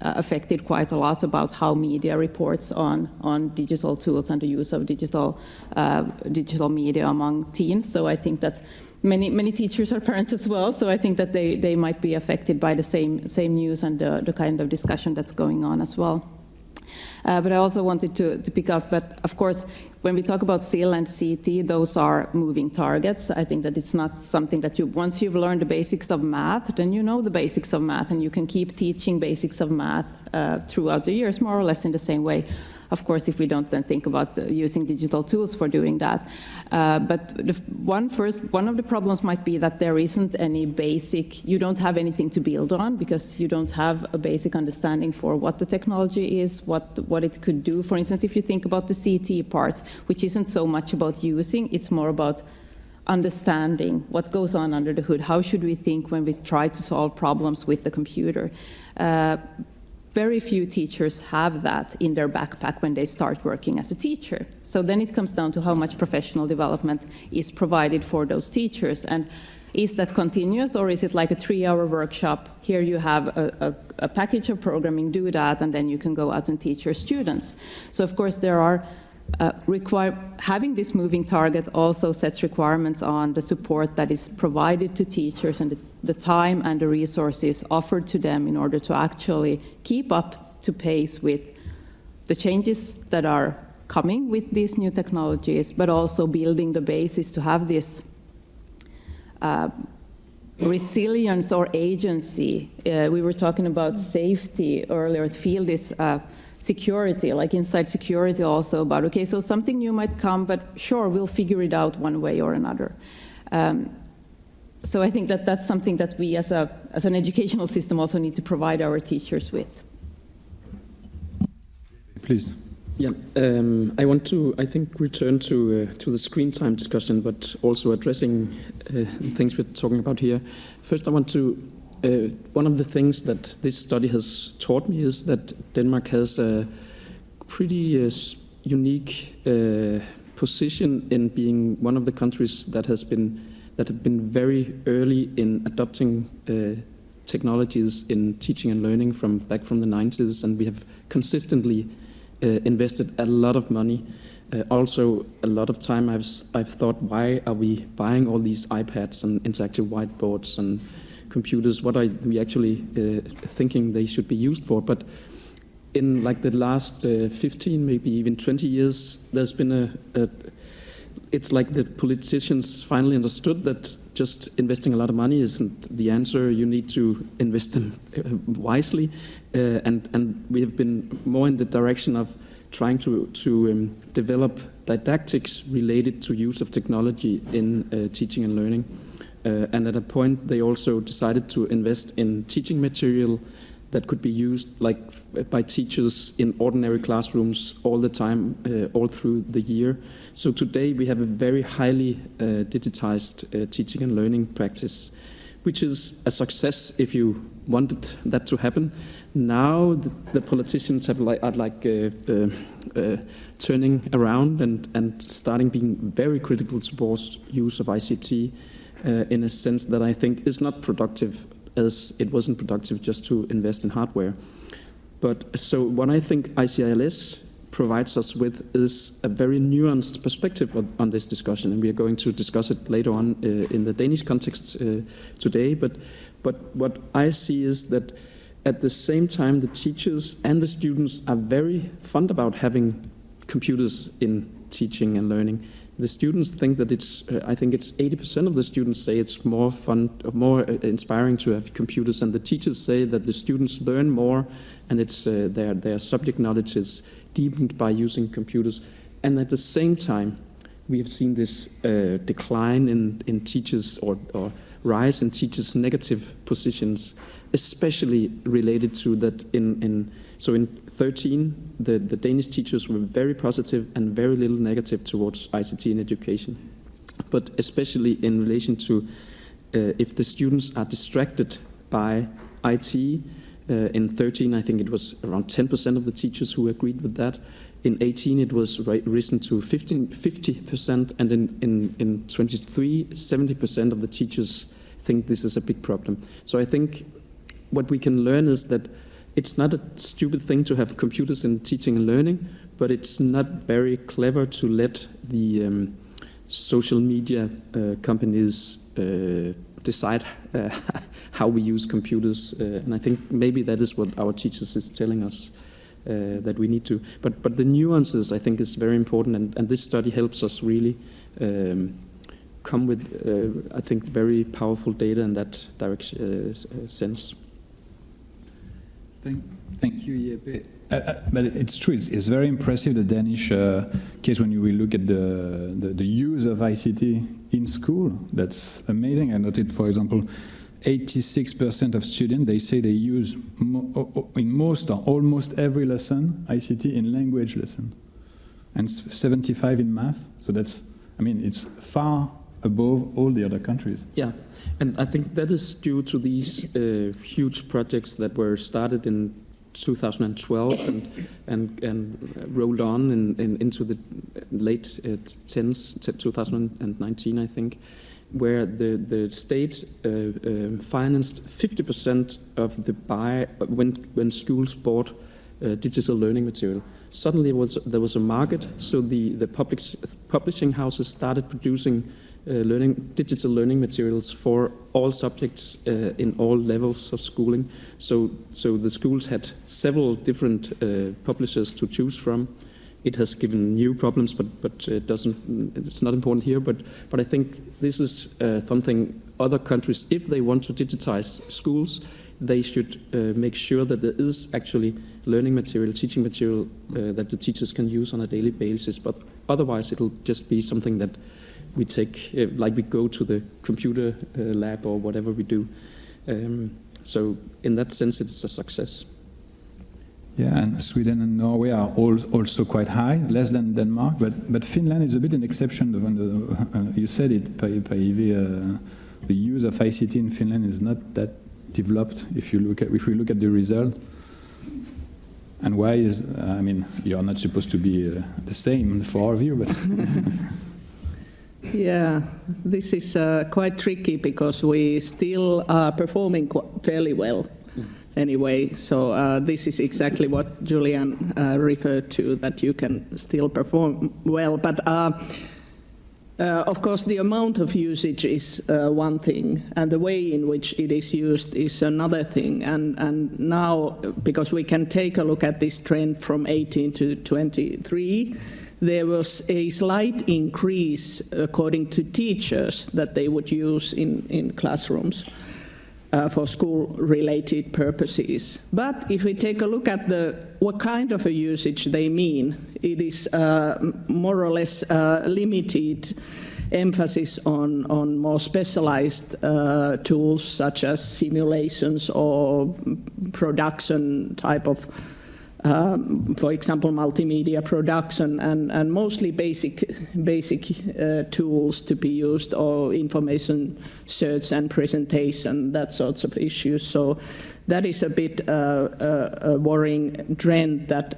affected quite a lot about how media reports on digital tools and the use of digital media among teens. So I think that many teachers are parents as well. So I think that they might be affected by the same news and the kind of discussion that's going on as well. But I also wanted to pick up, but of course, when we talk about CIL and CT, those are moving targets. I think that it's not something that once you've learned the basics of math, then you know the basics of math, and you can keep teaching basics of math throughout the years, more or less in the same way. Of course, if we don't then think about using digital tools for doing that. But one of the problems might be that there isn't any basic, you don't have anything to build on because you don't have a basic understanding for what the technology is, what it could do. For instance, if you think about the CT part, which isn't so much about using, it's more about understanding what goes on under the hood. How should we think when we try to solve problems with the computer? Very few teachers have that in their backpack when they start working as a teacher. So then it comes down to how much professional development is provided for those teachers. And is that continuous, or is it like a 3-hour workshop? Here you have a package of programming, do that, and then you can go out and teach your students. So of course there are having this moving target also sets requirements on the support that is provided to teachers and the time and the resources offered to them in order to actually keep up to pace with the changes that are coming with these new technologies, but also building the basis to have this resilience or agency. We were talking about safety earlier. Feel this security, like inside security also about, okay, so something new might come, but sure, we'll figure it out one way or another. So I think that that's something that we as an educational system also need to provide our teachers with. Please. Yeah, I want to, I think, return to the screen time discussion, but also addressing things we're talking about here. First, I want to one of the things that this study has taught me is that Denmark has a pretty unique position in being one of the countries that have been very early in adopting technologies in teaching and learning back from the 90s, and we have consistently invested a lot of money. Also, a lot of time I've thought, why are we buying all these iPads and interactive whiteboards and computers? What are we actually thinking they should be used for? But in like the last 15, maybe even 20 years, there's been it's like the politicians finally understood that just investing a lot of money isn't the answer. You need to invest them wisely, and we have been more in the direction of trying to develop didactics related to use of technology in teaching and learning. And at a point, they also decided to invest in teaching material that could be used by teachers in ordinary classrooms all the time, all through the year. So today we have a very highly digitized teaching and learning practice, which is a success if you wanted that to happen. Now the politicians have turning around and starting being very critical towards use of ICT in a sense that I think is not productive, as it wasn't productive just to invest in hardware. But so what I think ICILS provides us with is a very nuanced perspective on this discussion, and we are going to discuss it later on in the Danish context today. But what I see is that at the same time, the teachers and the students are very fond about having computers in teaching and learning. The students think that I think it's 80% of the students say it's more fun, more inspiring to have computers, and the teachers say that the students learn more, and it's their subject knowledge is deepened by using computers. And at the same time, we have seen this decline in teachers or rise in teachers' negative positions, especially related to that So in 2013, the Danish teachers were very positive and very little negative towards ICT in education. But especially in relation to if the students are distracted by IT, in 2013 I think it was around 10% of the teachers who agreed with that. In 2018 it was risen to 50%, and in 2023, 70% of the teachers think this is a big problem. So I think what we can learn is that it's not a stupid thing to have computers in teaching and learning, but it's not very clever to let the social media companies decide how we use computers. And I think maybe that is what our teachers is telling us that we need to. But the nuances, I think, is very important, and this study helps us really come with, I think, very powerful data in that direction sense. Thank you, Jeppe. But it's true, it's very impressive, the Danish case, when you will look at the use of ICT in school. That's amazing. I noted, for example, 86% of students, they say they use in most or almost every lesson ICT in language lesson, and 75 in math. So that's, I mean, it's far above all the other countries. Yeah, and I think that is due to these huge projects that were started in 2012 and rolled on into the late 2019, I think, where the state financed 50% of the buy when schools bought digital learning material. Suddenly there was a market, so the publishing houses started producing digital learning materials for all subjects in all levels of schooling. So the schools had several different publishers to choose from. It has given new problems, but it's not important here. But I think this is something other countries, if they want to digitize schools, they should make sure that there is actually learning material, teaching material that the teachers can use on a daily basis. But otherwise, it'll just be something that we take, like we go to the computer lab or whatever we do. So in that sense, it's a success. Yeah, and Sweden and Norway are also quite high, less than Denmark, but Finland is a bit an exception. You said it, Päivi, the use of ICT in Finland is not that developed if we look at the results. And why is, I mean, you are not supposed to be the same for all of you, but... Yeah, this is quite tricky because we still are performing fairly well anyway. So this is exactly what Julian referred to, that you can still perform well. But of course, the amount of usage is one thing, and the way in which it is used is another thing. And now, because we can take a look at this trend from 18 to 23, there was a slight increase, according to teachers, that they would use in classrooms for school-related purposes. But if we take a look at what kind of a usage they mean, it is more or less limited emphasis on more specialized tools, such as simulations or production type of for example, multimedia production, and mostly basic tools to be used, or information search and presentation, that sorts of issues. So that is a bit a worrying trend, that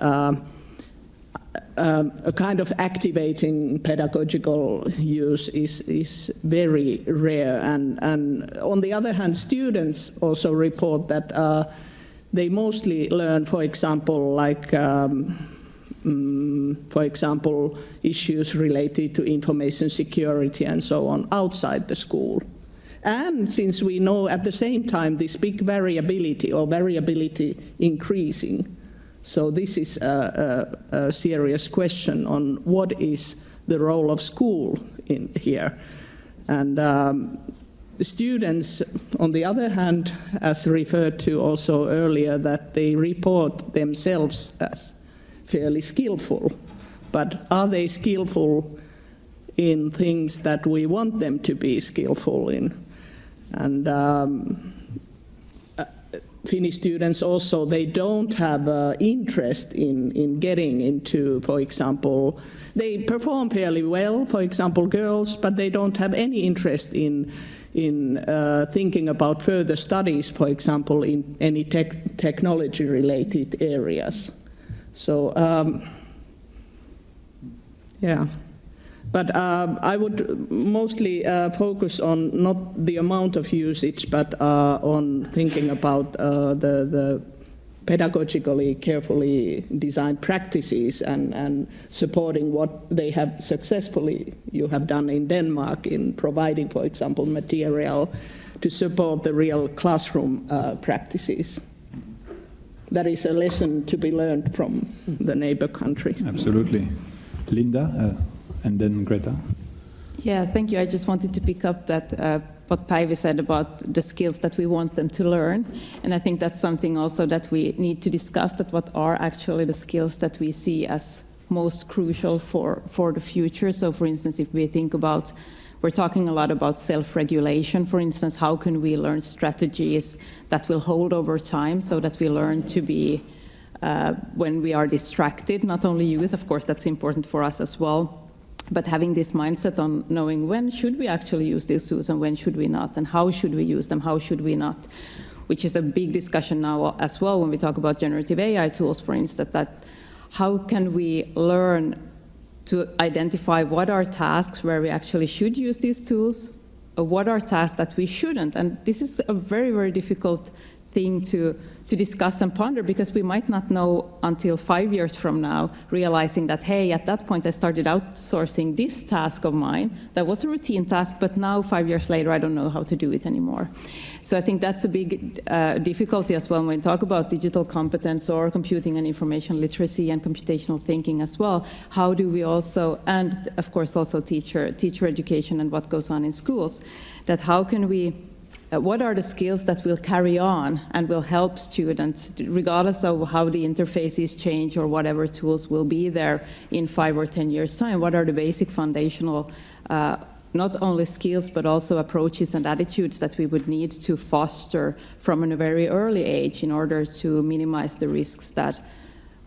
a kind of activating pedagogical use is very rare. And on the other hand, students also report that they mostly learn, for example, issues related to information security and so on outside the school. And since we know at the same time this big variability increasing, so this is a serious question on what is the role of school in here. And the students, on the other hand, as referred to also earlier, that they report themselves as fairly skillful. But are they skillful in things that we want them to be skillful in? And Finnish students also, they don't have interest in getting into, for example, they perform fairly well, for example, girls, but they don't have any interest in thinking about further studies, for example, in any technology-related areas. So, yeah. But I would mostly focus on not the amount of usage, but on thinking about the pedagogically carefully designed practices and supporting what they have successfully, you have done in Denmark, in providing, for example, material to support the real classroom practices. that is a lesson to be learned from the neighbor country. Absolutely. Linda, and then Greta. Yeah, thank you. I just wanted to pick up that what Päivi said about the skills that we want them to learn. And I think that's something also that we need to discuss, that what are actually the skills that we see as most crucial for the future. So for instance, if we think about, we're talking a lot about self-regulation, for instance, how can we learn strategies that will hold over time so that we learn to be, when we are distracted, not only youth, of course, that's important for us as well, but having this mindset on knowing when should we actually use these tools and when should we not, and how should we use them, how should we not, which is a big discussion now as well when we talk about generative AI tools, for instance, that how can we learn to identify what are tasks where we actually should use these tools, or what are tasks that we shouldn't. And this is a very, very difficult thing to discuss and ponder, because we might not know until 5 years from now, realizing that, hey, at that point I started outsourcing this task of mine that was a routine task, but now 5 years later I don't know how to do it anymore. So I think that's a big difficulty as well when we talk about digital competence or computing and information literacy and computational thinking as well. How do we also, and of course also teacher education and what goes on in schools, that how can we, what are the skills that will carry on and will help students, regardless of how the interfaces change or whatever tools will be there in 5 or 10 years' time? What are the basic foundational, not only skills, but also approaches and attitudes that we would need to foster from a very early age in order to minimize the risks that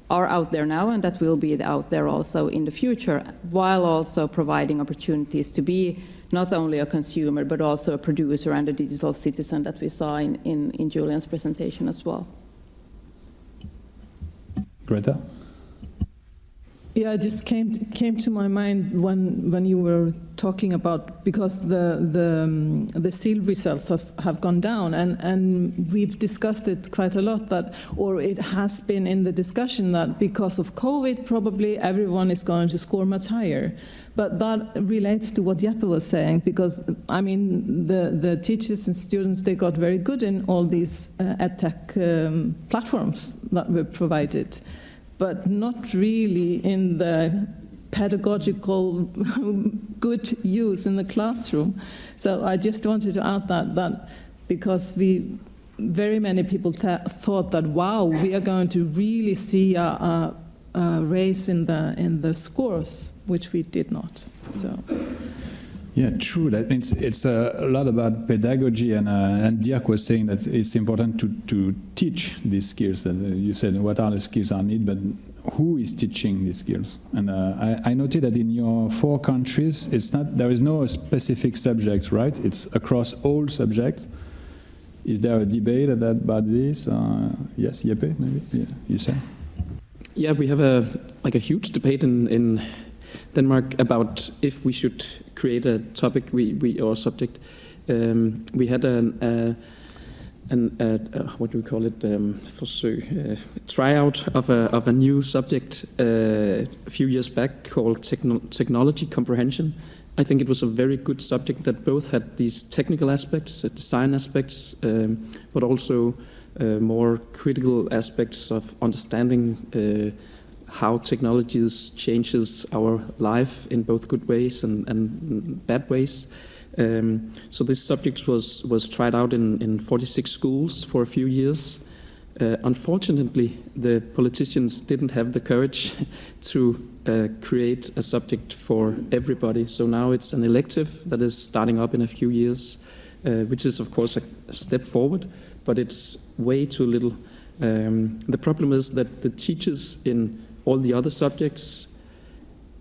are out there now and that will be out there also in the future, while also providing opportunities to be not only a consumer, but also a producer and a digital citizen that we saw in Julian's presentation as well. Greta? Yeah, it just came to my mind when you were talking about, because the SEAL results have gone down, and we've discussed it quite a lot, that, or it has been in the discussion, that because of COVID probably everyone is going to score much higher. But that relates to what Jeppe was saying, because I mean the teachers and students, they got very good in all these edtech platforms that were provided, but not really in the pedagogical good use in the classroom. So I just wanted to add that because very many people thought that, wow, we are going to really see a raise in the scores, which we did not. So. Yeah, true. That means it's a lot about pedagogy, and Dirk was saying that it's important to teach these skills. And you said what are the skills I need, but who is teaching these skills? And I noted that in your 4 countries, there is no specific subject, right? It's across all subjects. Is there a debate about this? Yes, Jeppe, maybe. Yeah, you say. Yeah, we have a huge debate in Denmark about if we should create a topic or subject. We had what do we call it? Forsøg, tryout of a new subject a few years back called technology comprehension. I think it was a very good subject that both had these technical aspects, design aspects, but also more critical aspects of understanding how technologies changes our life in both good ways and bad ways. So this subject was tried out in 46 schools for a few years. Unfortunately, the politicians didn't have the courage to create a subject for everybody. So now it's an elective that is starting up in a few years, which is of course a step forward, but it's way too little. The problem is that the teachers in all the other subjects,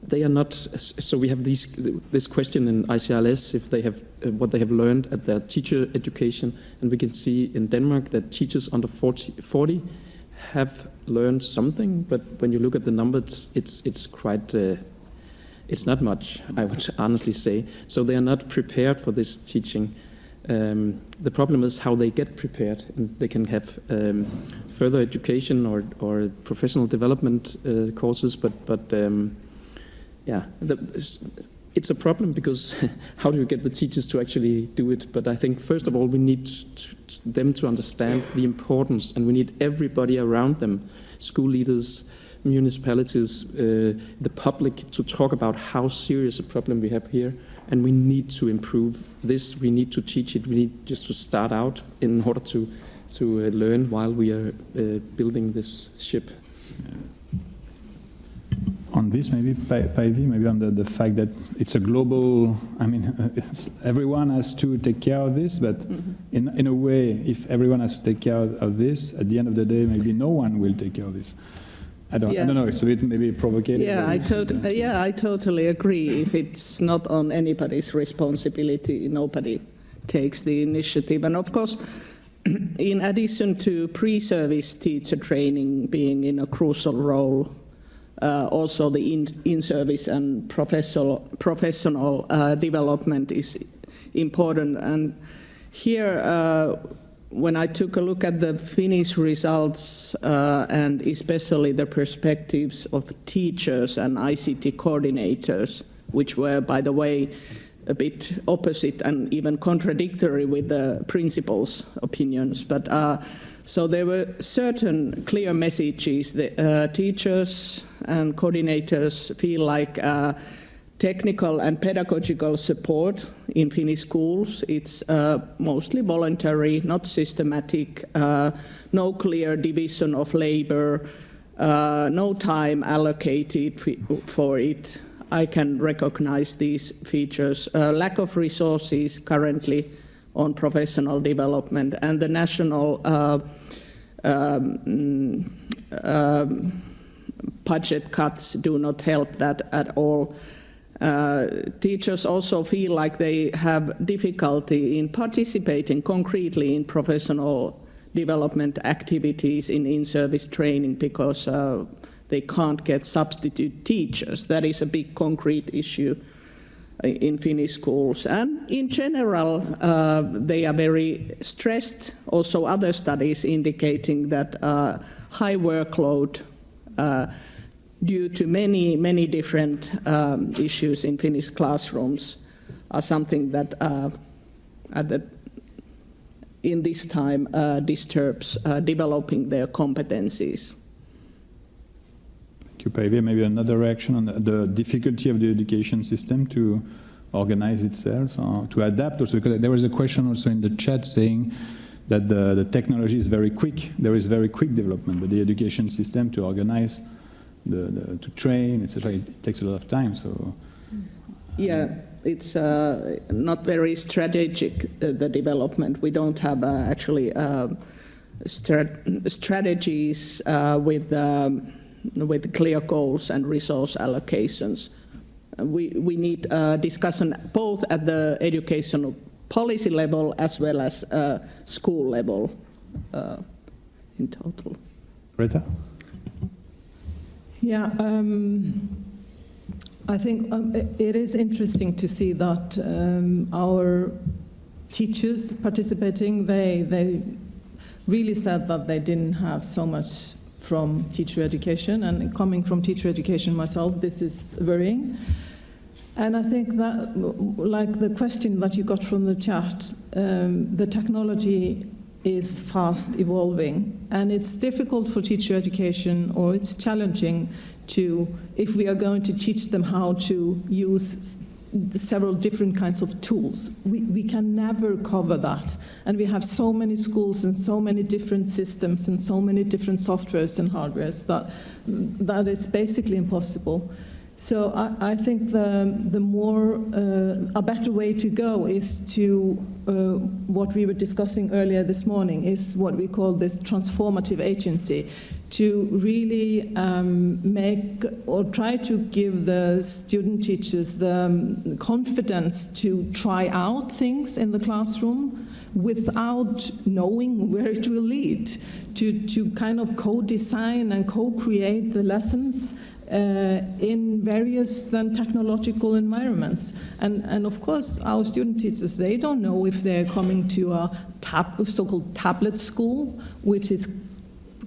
they are not. So we have this question in ICILS if they have what they have learned at their teacher education, and we can see in Denmark that teachers under 40 have learned something, but when you look at the numbers, it's quite. It's not much, I would honestly say. So they are not prepared for this teaching. The problem is how they get prepared, and they can have further education or professional development courses, but yeah, it's a problem because how do you get the teachers to actually do it? But I think first of all we need them to understand the importance, and we need everybody around them, school leaders, municipalities, the public, to talk about how serious a problem we have here, and we need to improve this. We need to teach it. We need just to start out in order to learn while we are building this ship. On this, maybe Päivi, maybe on the fact that it's a global, I mean, everyone has to take care of this, but in a way, if everyone has to take care of this, at the end of the day, maybe no one will take care of this. I don't know, it's a bit maybe provocative. Yeah, I totally agree. If it's not on anybody's responsibility, nobody takes the initiative. And of course, in addition to pre-service teacher training being in a crucial role, also the in-service and professional development is important. And here, when I took a look at the Finnish results and especially the perspectives of teachers and ICT coordinators, which were, by the way, a bit opposite and even contradictory with the principal's opinions, but so there were certain clear messages that teachers and coordinators feel like technical and pedagogical support in Finnish schools. It's mostly voluntary, not systematic, no clear division of labor, no time allocated for it. I can recognize these features. Lack of resources currently on professional development, and the national budget cuts do not help that at all. Teachers also feel like they have difficulty in participating concretely in professional development activities in-service training because they can't get substitute teachers. That is a big concrete issue in Finnish schools. And in general, they are very stressed. Also other studies indicating that high workload due to many different issues in Finnish classrooms are something that in this time disturbs developing their competencies. Thank you, Päivi. Maybe another reaction on the difficulty of the education system to organize itself, to adapt also, because there was a question also in the chat saying that the technology is very quick, there is very quick development, but the education system to organize, to train, etc., it takes a lot of time. So yeah, it's not very strategic, the development. We don't have actually strategies with clear goals and resource allocations. We need discussion both at the educational policy level as well as school level in total. Greta? Yeah, I think it is interesting to see that our teachers participating, they really said that they didn't have so much from teacher education, and coming from teacher education myself, this is worrying. And I think that, like the question that you got from the chat, the technology is fast evolving, and it's difficult for teacher education, or it's challenging to, if we are going to teach them how to use several different kinds of tools. We can never cover that. And we have so many schools and so many different systems and so many different softwares and hardwares that is basically impossible. So I think a better way to go is to, what we were discussing earlier this morning, is what we call this transformative agency, to really make or try to give the student teachers the confidence to try out things in the classroom without knowing where it will lead, to kind of co-design and co-create the lessons in various technological environments. And of course, our student teachers, they don't know if they're coming to a so-called tablet school, which is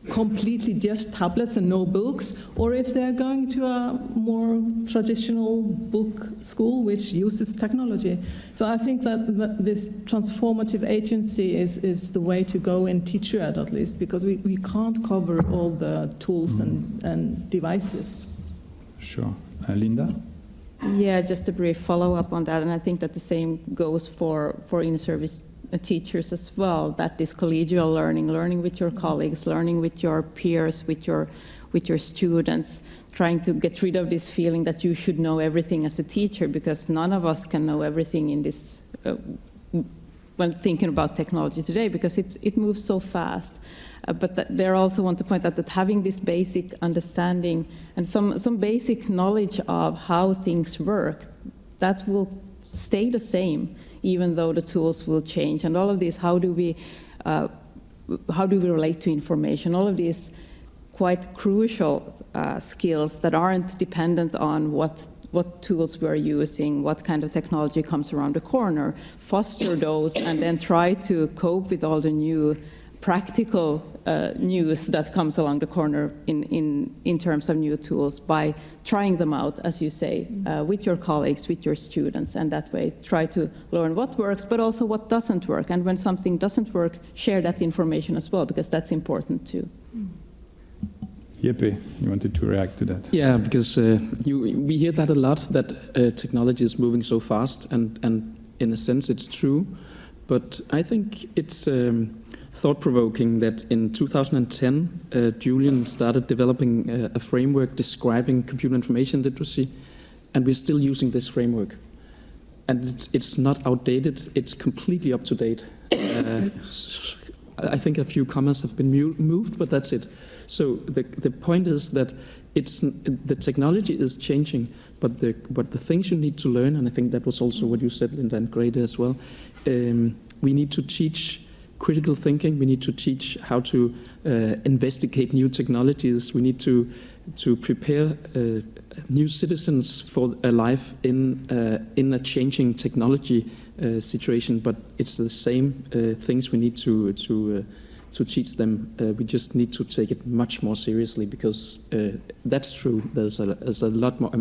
completely just tablets and no books, or if they're going to a more traditional book school which uses technology. So I think that this transformative agency is the way to go in teacher ed, at least, because we can't cover all the tools and devices. Sure. Linda? Yeah, just a brief follow-up on that, and I think that the same goes for in-service teachers as well, that this collegial learning with your colleagues, learning with your peers, with your students, trying to get rid of this feeling that you should know everything as a teacher, because none of us can know everything in this, when thinking about technology today, because it moves so fast. But there I also want to point out that having this basic understanding and some basic knowledge of how things work, that will stay the same, even though the tools will change. And all of this, how do we relate to information? All of these quite crucial skills that aren't dependent on what tools we're using, what kind of technology comes around the corner, foster those, and then try to cope with all the new practical news that comes along the corner in terms of new tools by trying them out, as you say, with your colleagues, with your students, and that way try to learn what works, but also what doesn't work. And when something doesn't work, share that information as well, because that's important too. Jeppe, you wanted to react to that? Yeah, because we hear that a lot, that technology is moving so fast, and in a sense it's true, but I think it's thought-provoking that in 2010, Julian started developing a framework describing computer information literacy, and we're still using this framework. And it's not outdated, it's completely up to date. I think a few commas have been moved, but that's it. So the point is that the technology is changing, but the things you need to learn, and I think that was also what you said, Linda, and Grete as well, we need to teach critical thinking, we need to teach how to investigate new technologies, we need to prepare new citizens for a life in a changing technology situation, but it's the same things we need to teach them. We just need to take it much more seriously, because that's true, there's a lot more,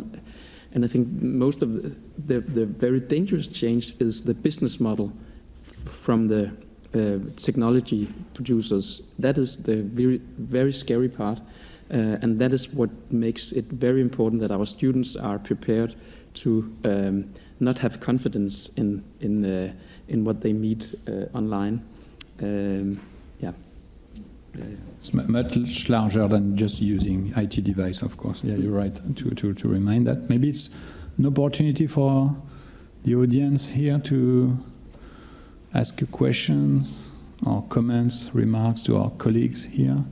and I think most of the very dangerous change is the business model from the technology producers. That is the very, very scary part, and that is what makes it very important that our students are prepared to not have confidence in what they meet online. It's much larger than just using IT device, of course. Yeah, you're right to remind that. Maybe it's an opportunity for the audience here to ask you questions or comments, remarks to our colleagues here.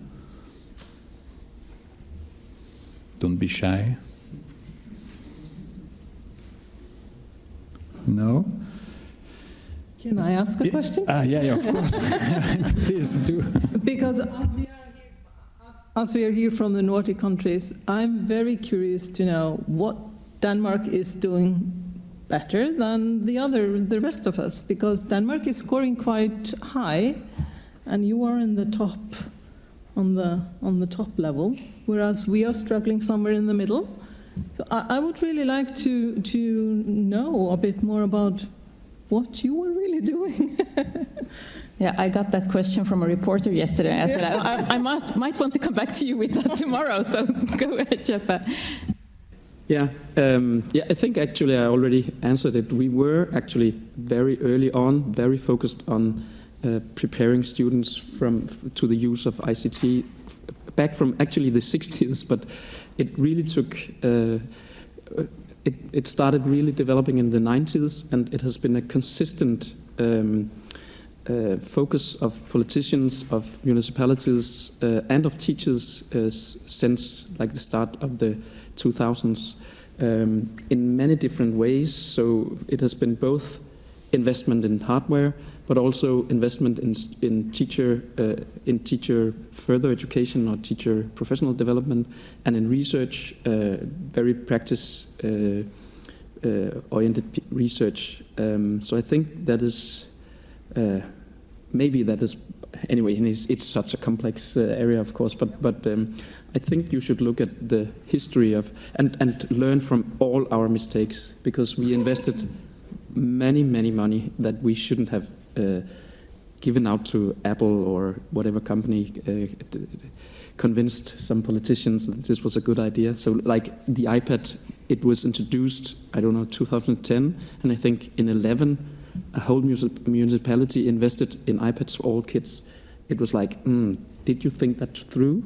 Don't be shy. No? Can I ask a question? Yeah, of course. Please do. Because as we are here from the Nordic countries, I'm very curious to know what Denmark is doing better than the rest of us, because Denmark is scoring quite high, and you are in the top, on the top level, whereas we are struggling somewhere in the middle. So I would really like to know a bit more about what you were really doing. Yeah, I got that question from a reporter yesterday. I said I might want to come back to you with that tomorrow. So go ahead, Jeppe. Yeah, I think actually I already answered it. We were actually very early on very focused on preparing students to the use of ICT back from actually the 60s, but it really took. It started really developing in the 90s, and it has been a consistent focus of politicians, of municipalities, and of teachers since like the start of the 2000s in many different ways. So it has been both investment in hardware, but also investment in teacher further education or teacher professional development, and in research, very practice oriented research. So I think that is maybe that is anyway, and it's such a complex area, of course, but I think you should look at the history of, and learn from all our mistakes, because we invested many money that we shouldn't have given out to Apple or whatever company convinced some politicians that this was a good idea. So like the iPad, it was introduced, I don't know, 2010, and I think in 11, a whole municipality invested in iPads for all kids. It was like, did you think that through?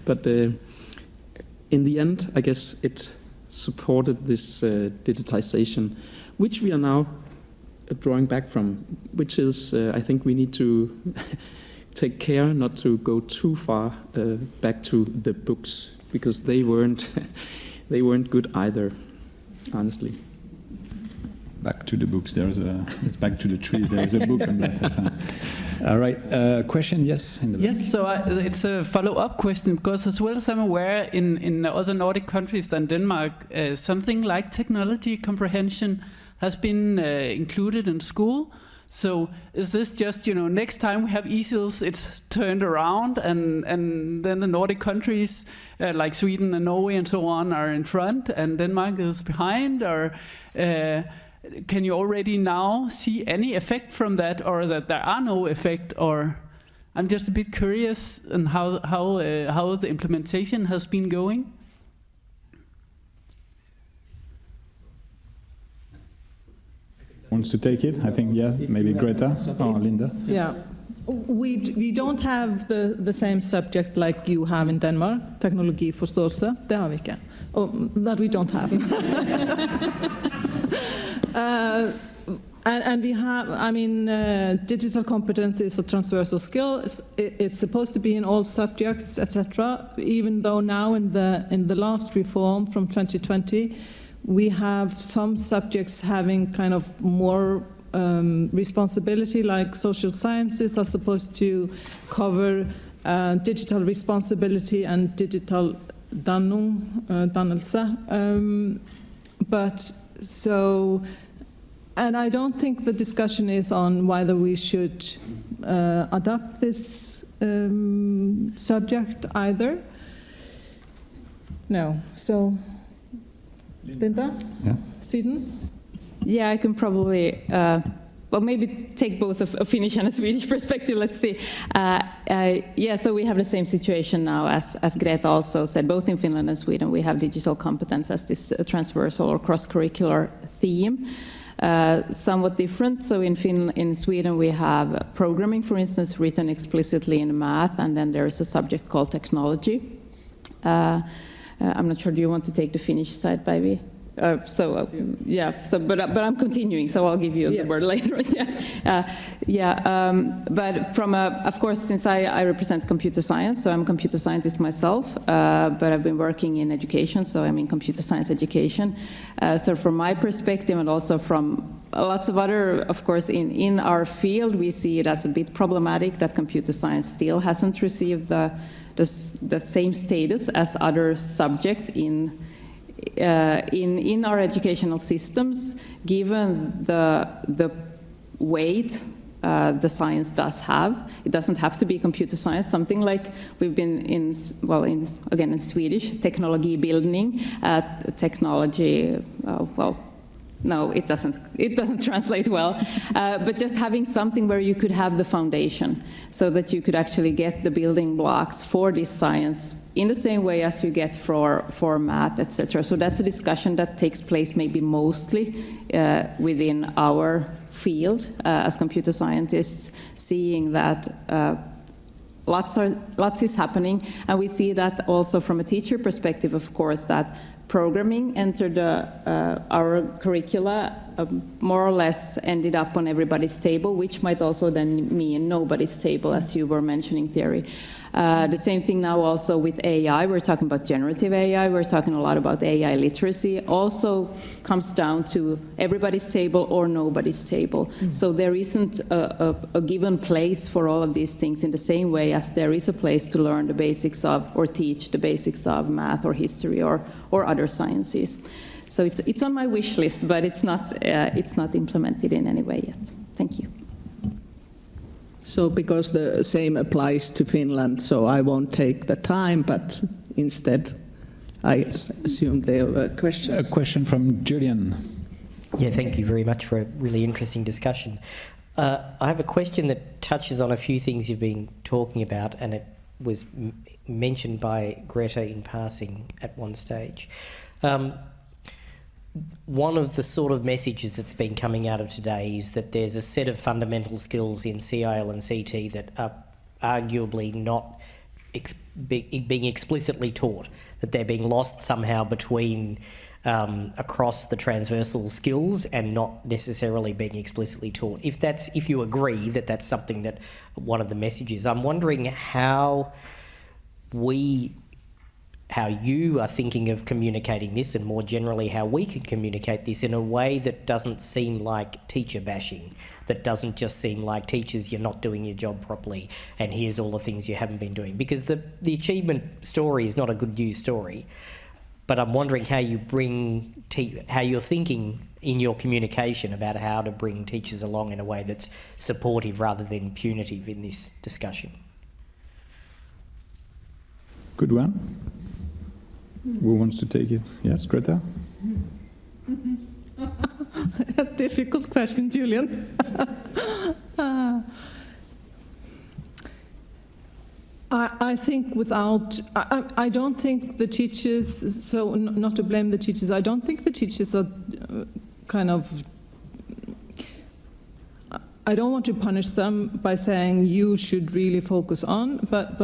but in the end, I guess it supported this digitization, which we are now drawing back from, which is, I think we need to take care not to go too far back to the books, because they weren't good either, honestly. Back to the books. It's back to the trees. There is a book on that. All right. Question? Yes. In the back. Yes. So it's a follow-up question, because as well as I'm aware, in other Nordic countries than Denmark, something like technology comprehension has been included in school. So is this just, next time we have ICILS, it's turned around, and then the Nordic countries like Sweden and Norway and so on are in front, and Denmark is behind, or can you already now see any effect from that, or that there are no effect? Or I'm just a bit curious on how the implementation has been going. Wants to take it? I think, yeah, maybe Greta or Linda. Yeah. We don't have the same subject like you have in Denmark, teknologiforståelse. Det har vi ikke. That we don't have. And we have, digital competence is a transversal skill. It's supposed to be in all subjects, etc. Even though now in the last reform from 2020, we have some subjects having kind of more responsibility, like social sciences are supposed to cover digital responsibility and digital dannelse. And I don't think the discussion is on whether we should adopt this subject either. No. So, Linda? Yeah. Sweden? Yeah, I can probably, maybe take both a Finnish and a Swedish perspective, let's see. Yeah, so we have the same situation now, as Greta also said, both in Finland and Sweden, we have digital competence as this transversal or cross-curricular theme. Somewhat different, so in Sweden we have programming, for instance, written explicitly in math, and then there is a subject called technology. I'm not sure, do you want to take the Finnish side, Päivi? But I'm continuing, so I'll give you the word later. But from of course, since I represent computer science, so I'm a computer scientist myself, but I've been working in education, so I'm in computer science education. So from my perspective, and also from lots of other, of course, in our field, we see it as a bit problematic that computer science still hasn't received the same status as other subjects in our educational systems, given the weight the science does have. It doesn't have to be computer science. Something like we've been in Swedish, teknologibildning, technology. No, it doesn't translate well. But just having something where you could have the foundation, so that you could actually get the building blocks for this science in the same way as you get for math, etc. So that's a discussion that takes place maybe mostly within our field as computer scientists, seeing that lots is happening, and we see that also from a teacher perspective, of course, that programming entered our curricula, more or less ended up on everybody's table, which might also then mean nobody's table, as you were mentioning, Thierry. The same thing now also with AI. We're talking about generative AI. We're talking a lot about AI literacy. Also comes down to everybody's table or nobody's table. Mm-hmm. So there isn't a given place for all of these things in the same way as there is a place to learn the basics of or teach the basics of math or history or other sciences. So it's on my wish list, but it's not implemented in any way yet. Thank you. So because the same applies to Finland, so I won't take the time, but instead I assume there were questions. A question from Julian. Yeah, thank you very much for a really interesting discussion. I have a question that touches on a few things you've been talking about, and it was mentioned by Greta in passing at one stage. One of the sort of messages that's been coming out of today is that there's a set of fundamental skills in CIL and CT that are arguably not being explicitly taught, that they're being lost somehow between across the transversal skills and not necessarily being explicitly taught. If you agree that that's something that one of the messages, I'm wondering how you are thinking of communicating this, and more generally how we can communicate this in a way that doesn't seem like teacher bashing, that doesn't just seem like teachers, you're not doing your job properly and here's all the things you haven't been doing. Because the achievement story is not a good news story, but I'm wondering how you bring, how you're thinking in your communication about how to bring teachers along in a way that's supportive rather than punitive in this discussion. Good one. Who wants to take it? Yes, Greta? A difficult question, Julian. I think I don't think the teachers, so not to blame the teachers, I don't think the teachers are I don't want to punish them by saying you should really focus on, but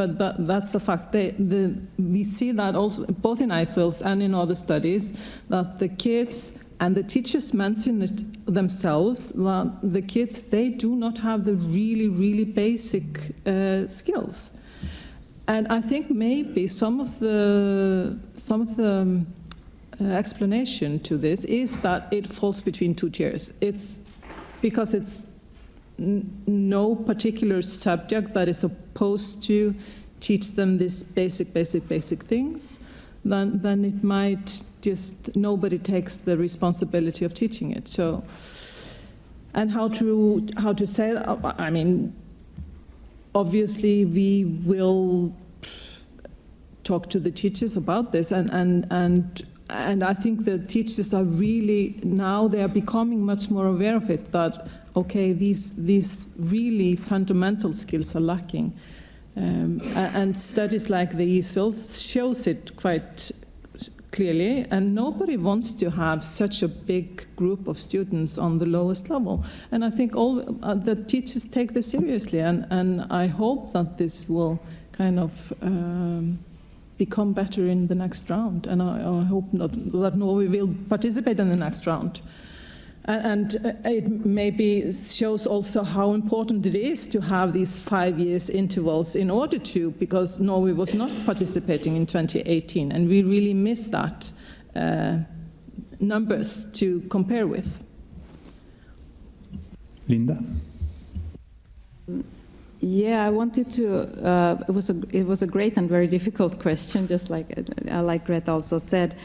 that's a fact. We see that also both in ICILS and in other studies, that the kids, and the teachers mention it themselves, that the kids, they do not have the really, really basic skills. And I think maybe some of the explanation to this is that it falls between two tiers. It's because it's no particular subject that is supposed to teach them these basic things, then it might just, nobody takes the responsibility of teaching it. So, and how to say that, I mean, obviously we will talk to the teachers about this, and I think the teachers are really, now they are becoming much more aware of it, that okay, these really fundamental skills are lacking. And studies like the ICILS shows it quite clearly, and nobody wants to have such a big group of students on the lowest level. And I think all the teachers take this seriously, and I hope that this will kind of become better in the next round, and I hope that Norway will participate in the next round. And it maybe shows also how important it is to have these 5 years intervals in order to, because Norway was not participating in 2018, and we really miss that numbers to compare with. Linda? Yeah, I wanted to, it was a great and very difficult question, just like Greta also said.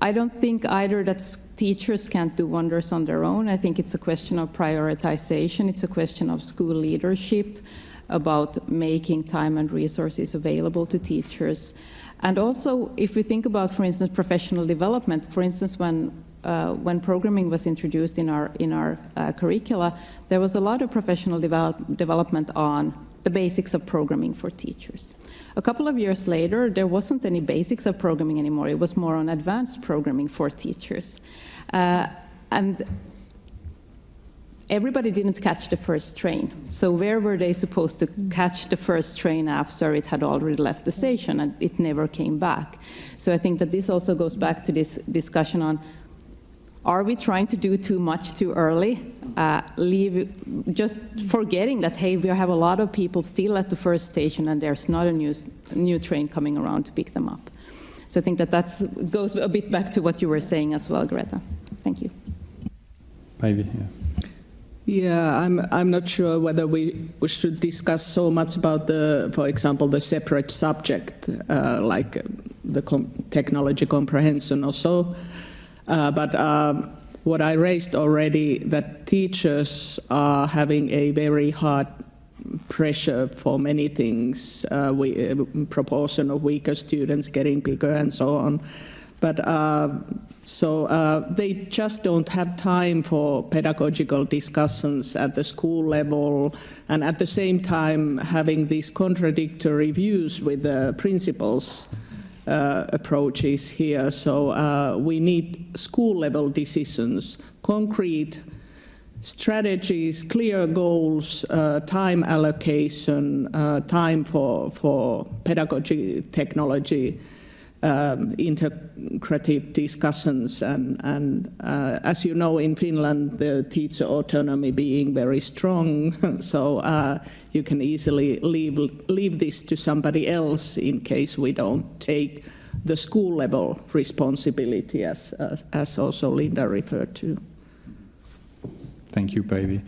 I don't think either that teachers can't do wonders on their own. I think it's a question of prioritization. It's a question of school leadership, about making time and resources available to teachers. And also, if we think about, for instance, professional development, for instance, when programming was introduced in our curricula, there was a lot of professional development on the basics of programming for teachers. A couple of years later, there wasn't any basics of programming anymore. It was more on advanced programming for teachers. And everybody didn't catch the first train. So where were they supposed to catch the first train after it had already left the station, and it never came back? So I think that this also goes back to this discussion on, are we trying to do too much too early? Just forgetting that, hey, we have a lot of people still at the first station and there's not a new train coming around to pick them up. So I think that goes a bit back to what you were saying as well, Greta. Thank you. Maybe, yeah. Yeah, I'm not sure whether we should discuss so much about for example, the separate subject, like the technology comprehension or so. But what I raised already, that teachers are having a very hard pressure for many things, proportion of weaker students getting bigger and so on. But they just don't have time for pedagogical discussions at the school level, and at the same time having these contradictory views with the principals' approaches here. So we need school-level decisions, concrete strategies, clear goals, time allocation, time for pedagogy, technology, integrative discussions, and as you know, in Finland, the teacher autonomy being very strong, so you can easily leave this to somebody else in case we don't take the school level responsibility, as also Linda referred to. Thank you, Päivi.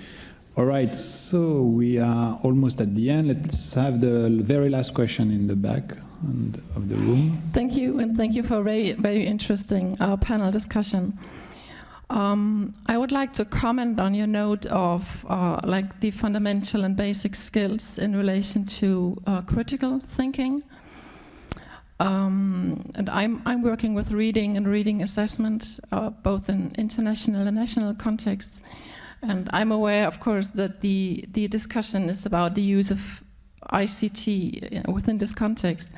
All right, so we are almost at the end. Let's have the very last question in the back of the room. Thank you, and thank you for a very, very interesting panel discussion. I would like to comment on your note of like the fundamental and basic skills in relation to critical thinking. And I'm working with reading and reading assessment, both in international and national contexts. And I'm aware, of course, that the discussion is about the use of ICT within this context.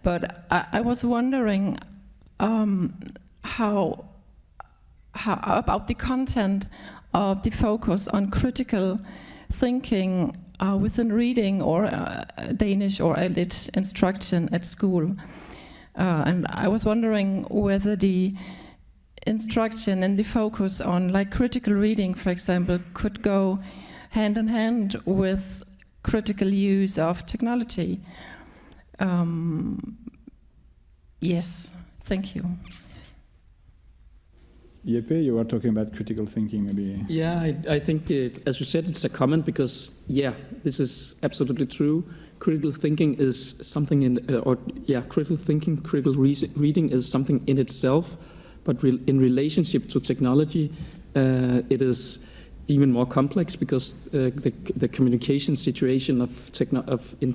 But I was wondering how about the content of the focus on critical thinking within reading or Danish or lit instruction at school. And I was wondering whether the instruction and the focus on like critical reading, for example, could go hand in hand with critical use of technology. Yes, thank you. Jeppe, you were talking about critical thinking, maybe. Yeah, I think, as you said, it's a comment because, yeah, this is absolutely true. Critical thinking is something critical thinking, critical reading is something in itself, but in relationship to technology, it is even more complex because the communication situation in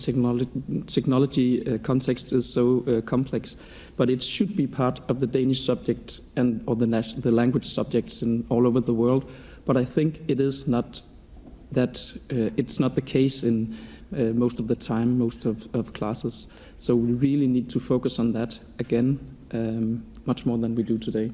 technology context is so complex. But it should be part of the Danish subject or the language subjects all over the world. But I think it is not that. It's not the case in most of the time, most of classes. So we really need to focus on that again, much more than we do today.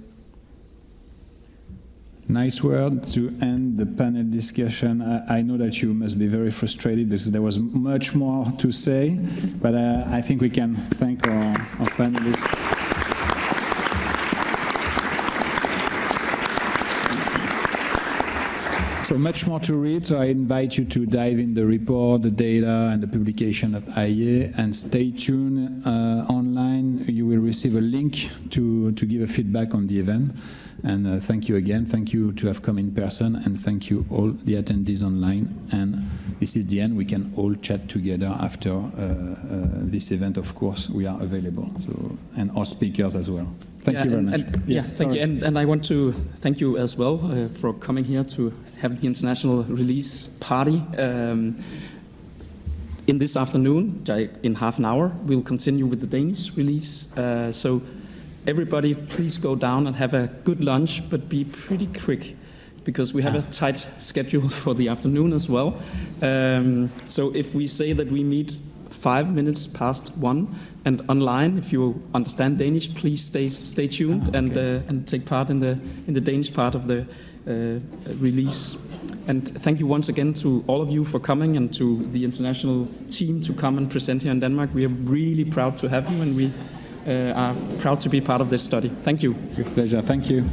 Nice word to end the panel discussion. I know that you must be very frustrated because there was much more to say, but I think we can thank our panelists. So much more to read, so I invite you to dive in the report, the data, and the publication of IE, and stay tuned online. You will receive a link to give a feedback on the event. And thank you again. Thank you to have come in person, and thank you all the attendees online. And this is the end. We can all chat together after this event. Of course, we are available. So, and our speakers as well. Thank you very much. Thank you. And I want to thank you as well for coming here to have the international release party. In this afternoon, in half an hour, we'll continue with the Danish release. So everybody, please go down and have a good lunch, but be pretty quick because we have a tight schedule for the afternoon as well. So if we say that we meet 5 minutes past 1, and online, if you understand Danish, please stay tuned and take part in the Danish part of the release. And thank you once again to all of you for coming and to the international team to come and present here in Denmark. We are really proud to have you, and we are proud to be part of this study. Thank you. With pleasure. Thank you.